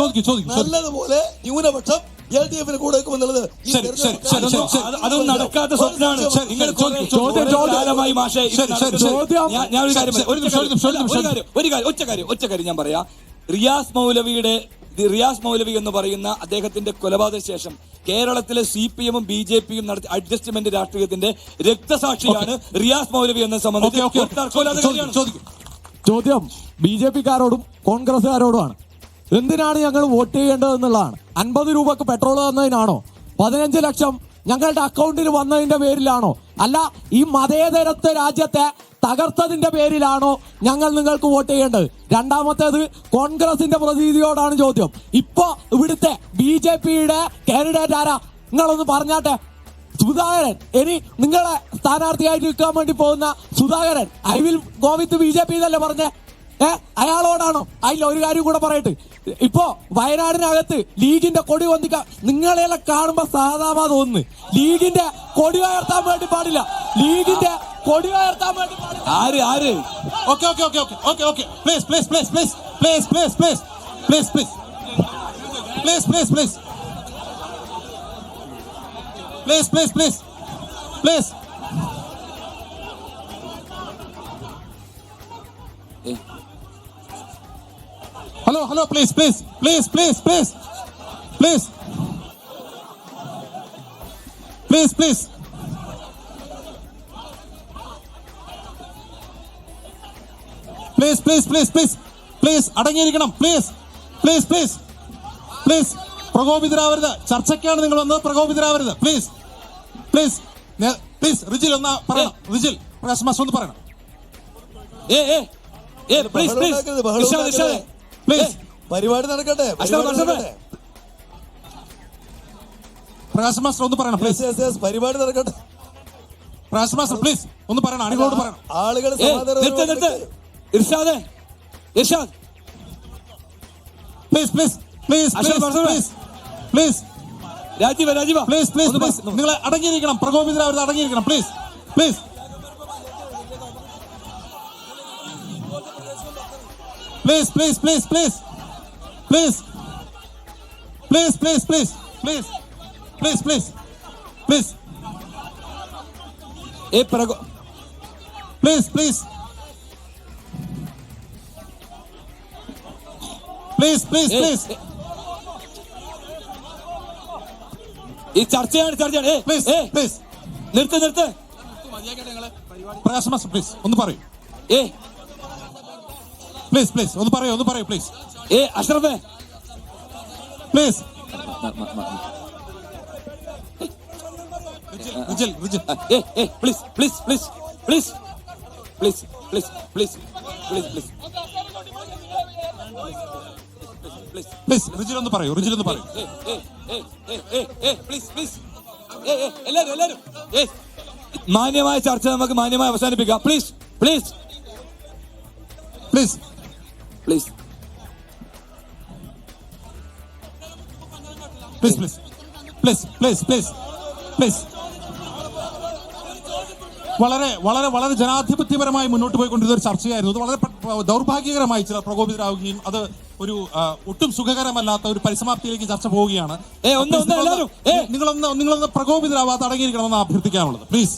നല്ലതുപോലെ ന്യൂനപക്ഷം LDF-ന് കൂടെ വെക്കുമെന്നുള്ളത് അതൊന്നും നടക്കാത്ത സ്വപ്നമാണ്. ഒറ്റ കാര്യം ഞാൻ പറയാം. റിയാസ് മൗലവി എന്ന് പറയുന്ന അദ്ദേഹത്തിന്റെ കൊലപാതക ശേഷം കേരളത്തിലെ CPM-ഉം BJP-യും നടത്തിയ അഡ്ജസ്റ്റ്മെന്റ് രാഷ്ട്രീയത്തിന്റെ രക്തസാക്ഷിയാണ് റിയാസ് മൗലവി എന്ന സംബന്ധിച്ച്. ചോദ്യം BJP-കാരോടും കോൺഗ്രസുകാരോടുമാണ്. എന്തിനാണ് ഞങ്ങൾ വോട്ട് ചെയ്യേണ്ടത് എന്നുള്ളതാണ്. 50 രൂപക്ക് പെട്രോൾ തന്നതിനാണോ? 15 ലക്ഷം ഞങ്ങളുടെ അക്കൗണ്ടിൽ വന്നതിന്റെ പേരിലാണോ, അല്ല ഈ മതേതരത്വ രാജ്യത്തെ തകർത്തതിന്റെ പേരിലാണോ ഞങ്ങൾ നിങ്ങൾക്ക് വോട്ട് ചെയ്യേണ്ടത്? രണ്ടാമത്തേത് കോൺഗ്രസിന്റെ പ്രതിനിധിയോടാണ് ചോദ്യം. ഇപ്പോ ഇവിടുത്തെ BJPയുടെ കാൻഡിഡേറ്റ് ആരാ? നിങ്ങളൊന്ന് പറഞ്ഞാട്ടെ. സുധാകരൻ, ഇനി നിങ്ങളെ സ്ഥാനാർത്ഥിയായിട്ട് നിൽക്കാൻ വേണ്ടി പോകുന്ന Sudhakaran I will go with BJP എന്നല്ലേ പറഞ്ഞേ? അയാളോടാണോ? അതിൽ ഒരു കാര്യം കൂടെ പറയട്ടെ. ഇപ്പോ വയനാടിനകത്ത് ലീഗിന്റെ കൊടി വന്നിക്കാൻ നിങ്ങളെല്ലാം കാണുമ്പോ സാധാരണ തോന്നുന്നു. ലീഗിന്റെ കൊടി ഉയർത്താൻ വേണ്ടി പാടില്ല, ലീഗിന്റെ കൊടി ഉയർത്താൻ വേണ്ടി പാടില്ല. ആര് okay okay okay okay okay okay please please please please please please please please please please please please please please please please hello hello please please please please please please please please please please please please please അടങ്ങിയിരിക്കണം. Please please please please പ്രകോപിതരാവരുത്. ചർച്ചയ്ക്കാണ് നിങ്ങൾ വന്നത്, പ്രകോപിതരാവരുത്. Please please please Rijil ഒന്ന് പറയണം. Rijil Prakash master ഒന്ന് പറയണം. പ്ലീസ് പരിപാടി നടക്കട്ടെ. പ്രകാശ് മാസ്റ്റർ ഒന്ന് പറയണം. പ്ലീസ് പരിപാടി നടക്കട്ടെ. പ്രകാശ് മാസ്റ്റർ പ്ലീസ് ഒന്ന് പറയണം. അണികളോട് പറയണം. ആളുകൾ Irshad please please please please please Rajeev please please please നിങ്ങൾ അടങ്ങിയിരിക്കണം. പ്രകോപിതരാവരുത്, അടങ്ങിയിരിക്കണം. Please please please please please please please please please please please please please please please please please please please ഈ ചർച്ചയാണ് പ്ലീസ് പ്ലീസ് നിർത്ത് പ്രകാശ് മാസ്റ്റർ പ്ലീസ് ഒന്ന് പറയൂ. Please please ഒന്ന് പറയൂ പ്ലീസ്. അഷ്റഫേ please Rijil please please please please please please please please please please Rijil ഒന്ന് പറയൂ. എല്ലാരും മാന്യമായ ചർച്ച നമുക്ക് മാന്യമായി അവസാനിപ്പിക്കാം. Please please please please please please please please please please വളരെ വളരെ വളരെ ജനാധിപത്യപരമായി മുന്നോട്ട് പോയിക്കൊണ്ടിരുന്ന ഒരു ചർച്ചയായിരുന്നു. അത് വളരെ ദൗർഭാഗ്യകരമായി ചിലർ പ്രകോപിതരാവുകയും അത് ഒരു ഒട്ടും സുഖകരമല്ലാത്ത ഒരു പരിസമാപ്തിയിലേക്ക് ചർച്ച പോവുകയാണ്. നിങ്ങളൊന്ന് പ്രകോപിതരാവാതെ അടങ്ങിയിരിക്കണമെന്ന് അഭ്യർത്ഥിക്കാനുള്ളത്. പ്ലീസ്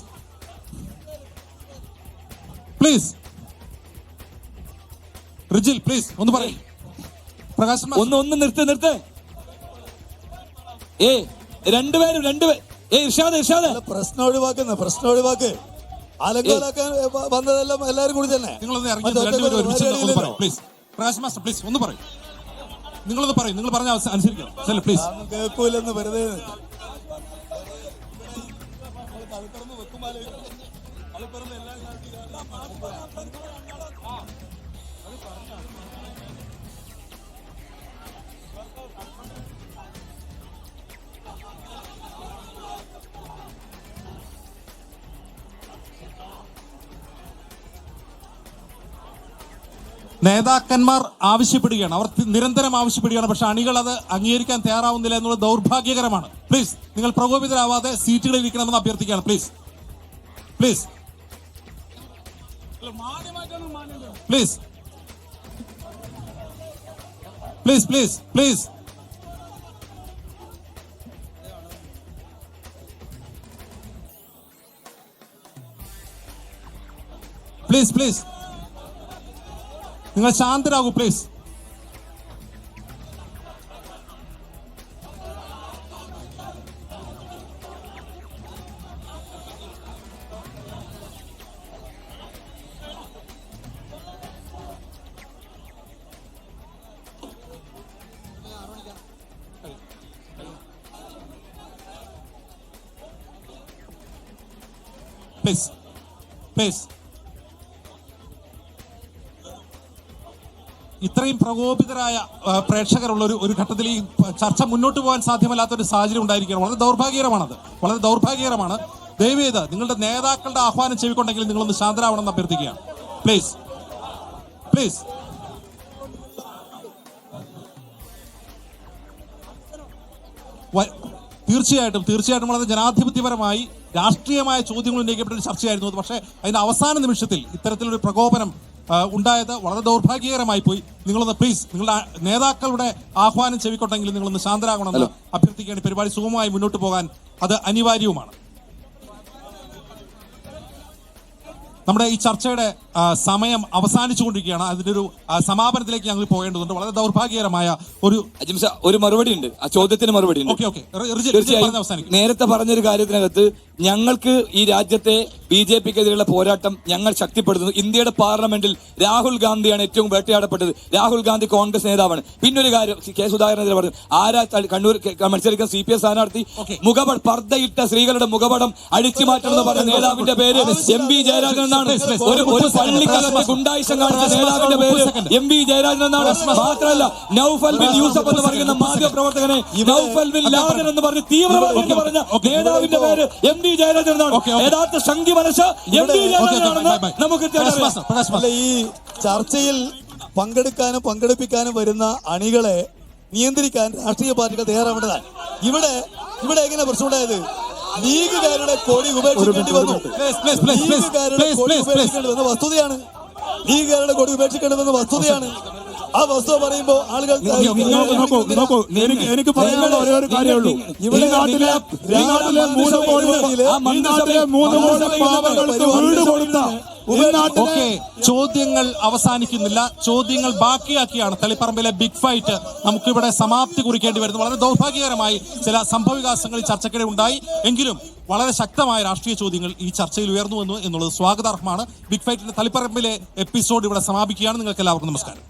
പ്ലീസ് റിജിൽ പ്ലീസ് ഒന്ന് പറയും. പ്രകാശ് ഒന്ന് നിർത്ത് രണ്ടുപേരും ഇർഷാദ് പ്രശ്നം ഒഴിവാക്ക്. അലങ്കോലാക്കാൻ വന്നതെല്ലാം എല്ലാവരും കൂടി തന്നെ. നിങ്ങളൊന്ന് ഇറങ്ങി പ്ലീസ്. പ്രകാശ് മാസ്റ്റർ പ്ലീസ് ഒന്ന് പറയും. നിങ്ങളൊന്ന് പറയും. നിങ്ങൾ പറഞ്ഞ അനുസരിക്കണം. പ്ലീസ് കേൾക്കൂലെന്ന് വെറുതെ നേതാക്കന്മാർ ആവശ്യപ്പെടുകയാണ്, അവർ നിരന്തരം ആവശ്യപ്പെടുകയാണ്. പക്ഷെ അണികൾ അത് അംഗീകരിക്കാൻ തയ്യാറാവുന്നില്ല എന്നുള്ളത് ദൗർഭാഗ്യകരമാണ്. പ്ലീസ് നിങ്ങൾ പ്രകോപിതരാവാതെ സീറ്റുകളിൽ ഇരിക്കണമെന്ന് അഭ്യർത്ഥിക്കുകയാണ്. Please please please please please please please please നിങ്ങൾ ശാന്തരാകൂ. Please please please. ഇത്രയും പ്രകോപിതരായ പ്രേക്ഷകരുള്ള ഒരു ഘട്ടത്തിൽ ഈ ചർച്ച മുന്നോട്ട് പോകാൻ സാധ്യമല്ലാത്ത ഒരു സാഹചര്യം ഉണ്ടായിരിക്കുകയാണ്. വളരെ ദൗർഭാഗ്യകരമാണത്, വളരെ ദൗർഭാഗ്യകരമാണ്. ദയവേത് നിങ്ങളുടെ നേതാക്കളുടെ ആഹ്വാനം ചെവിക്കൊണ്ടെങ്കിൽ നിങ്ങളൊന്ന് ശാന്തരാവണമെന്ന് അഭ്യർത്ഥിക്കുകയാണ്. Please please. തീർച്ചയായിട്ടും വളരെ ജനാധിപത്യപരമായി രാഷ്ട്രീയമായ ചോദ്യങ്ങൾ ഉന്നയിക്കപ്പെട്ട ഒരു ചർച്ചയായിരുന്നു അത്. പക്ഷേ അതിന്റെ അവസാന നിമിഷത്തിൽ ഇത്തരത്തിലൊരു പ്രകോപനം ഉണ്ടായത് വളരെ ദൗർഭാഗ്യകരമായി പോയി. നിങ്ങളൊന്ന് പ്ലീസ് നിങ്ങളുടെ നേതാക്കളുടെ ആഹ്വാനം ചെവിക്കൊണ്ടെങ്കിൽ നിങ്ങളൊന്ന് ശാന്തരാകണമെന്ന് അഭ്യർത്ഥിക്കുകയാണ്. പരിപാടി സുഗമമായി മുന്നോട്ട് പോകാൻ അത് അനിവാര്യവുമാണ്. നമ്മുടെ ഈ ചർച്ചയുടെ സമയം അവസാനിച്ചുകൊണ്ടിരിക്കുകയാണ്. അതിന്റെ ഒരു സമാപനത്തിലേക്ക് ഞങ്ങൾ പോകേണ്ടതുണ്ട്. വളരെ ദൗർഭാഗ്യകരമായ ഒരു മറുപടി ഉണ്ട്, ആ ചോദ്യത്തിന് മറുപടി ഉണ്ട്. തീർച്ചയായും നേരത്തെ പറഞ്ഞൊരു കാര്യത്തിനകത്ത് ഞങ്ങൾക്ക് ഈ രാജ്യത്തെ BJPക്കെതിരെയുള്ള പോരാട്ടം ഞങ്ങൾ ശക്തിപ്പെടുത്തുന്നു. ഇന്ത്യയുടെ പാർലമെന്റിൽ രാഹുൽ ഗാന്ധിയാണ് ഏറ്റവും വേട്ടയാടപ്പെട്ടത്. രാഹുൽ ഗാന്ധി കോൺഗ്രസ് നേതാവാണ്. പിന്നൊരു കാര്യം കെ സുധാകരനെതിരെ പറഞ്ഞു, ആരാ കണ്ണൂർ മത്സരിക്കുന്ന CPM സ്ഥാനാർത്ഥി മുഖപടം പർദ്ദയിട്ട സ്ത്രീകളുടെ മുഖപടം അടിച്ചു മാറ്റണമെന്ന് പറഞ്ഞ നേതാവിന്റെ പേര് MV ജയരാജൻ എന്നാണ്. ഒരു പള്ളിക്കകത്ത് ഗുണ്ടായിസം കാണിച്ച നേതാവിന്റെ പേര് MV ജയരാജൻ എന്നാണ്. മാത്രമല്ല നൗഫൽ ബിൻ യൂസഫ് എന്ന് പറയുന്ന മാധ്യമ പ്രവർത്തകനെ നൗഫൽ ബിൻ ലാദൻ എന്ന് പറഞ്ഞ് തീവ്രവാദി എന്ന് പറഞ്ഞ നേതാവിന്റെ പേര് MV ജയരാജൻ എന്നാണ്. യഥാർത്ഥ സംഘി മനസ്സ് MV ജയരാജനാണെന്ന് നമുക്ക് ഈ ചർച്ചയിൽ പങ്കെടുക്കാനും പങ്കെടുപ്പിക്കാനും വരുന്ന അണികളെ നിയന്ത്രിക്കാൻ രാഷ്ട്രീയ പാർട്ടികൾ തയ്യാറാവേണ്ടതാണ്. ഇവിടെ എങ്ങനെ പ്രശ്നമുണ്ടായത്? ലീഗുകാരുടെ കൊടി ഉപേക്ഷിക്കേണ്ടി വന്നു. വസ്തുതയാണ്. ലീഗുകാരുടെ കൊടി ഉപേക്ഷിക്കേണ്ടതെന്ന് വസ്തുതയാണ്. ആ വസ്തുത പറയുമ്പോ ആളുകൾ എനിക്ക് പറയാനുള്ള ഒരേ ഒരു കാര്യമുള്ളൂ. ഈ നാട്ടിലെ 3 കോടി പാവങ്ങൾക്ക് വീട് കൊടുത്ത ചോദ്യങ്ങൾ അവസാനിക്കുന്നില്ല. ചോദ്യങ്ങൾ ബാക്കിയാക്കിയാണ് തളിപ്പറമ്പിലെ ബിഗ് ഫൈറ്റ് നമുക്കിവിടെ സമാപ്തി കുറിക്കേണ്ടി വരുന്നു. വളരെ ദൗർഭാഗ്യകരമായി ചില സംഭവവികാസങ്ങൾ ഈ ചർച്ചയ്ക്കിടെ ഉണ്ടായി. എങ്കിലും വളരെ ശക്തമായ രാഷ്ട്രീയ ചോദ്യങ്ങൾ ഈ ചർച്ചയിൽ ഉയർന്നു വന്നു എന്നുള്ളത് സ്വാഗതാർഹമാണ്. ബിഗ് ഫൈറ്റിന്റെ തളിപ്പറമ്പിലെ എപ്പിസോഡ് ഇവിടെ സമാപിക്കുകയാണ്. നിങ്ങൾക്ക് എല്ലാവർക്കും നമസ്കാരം.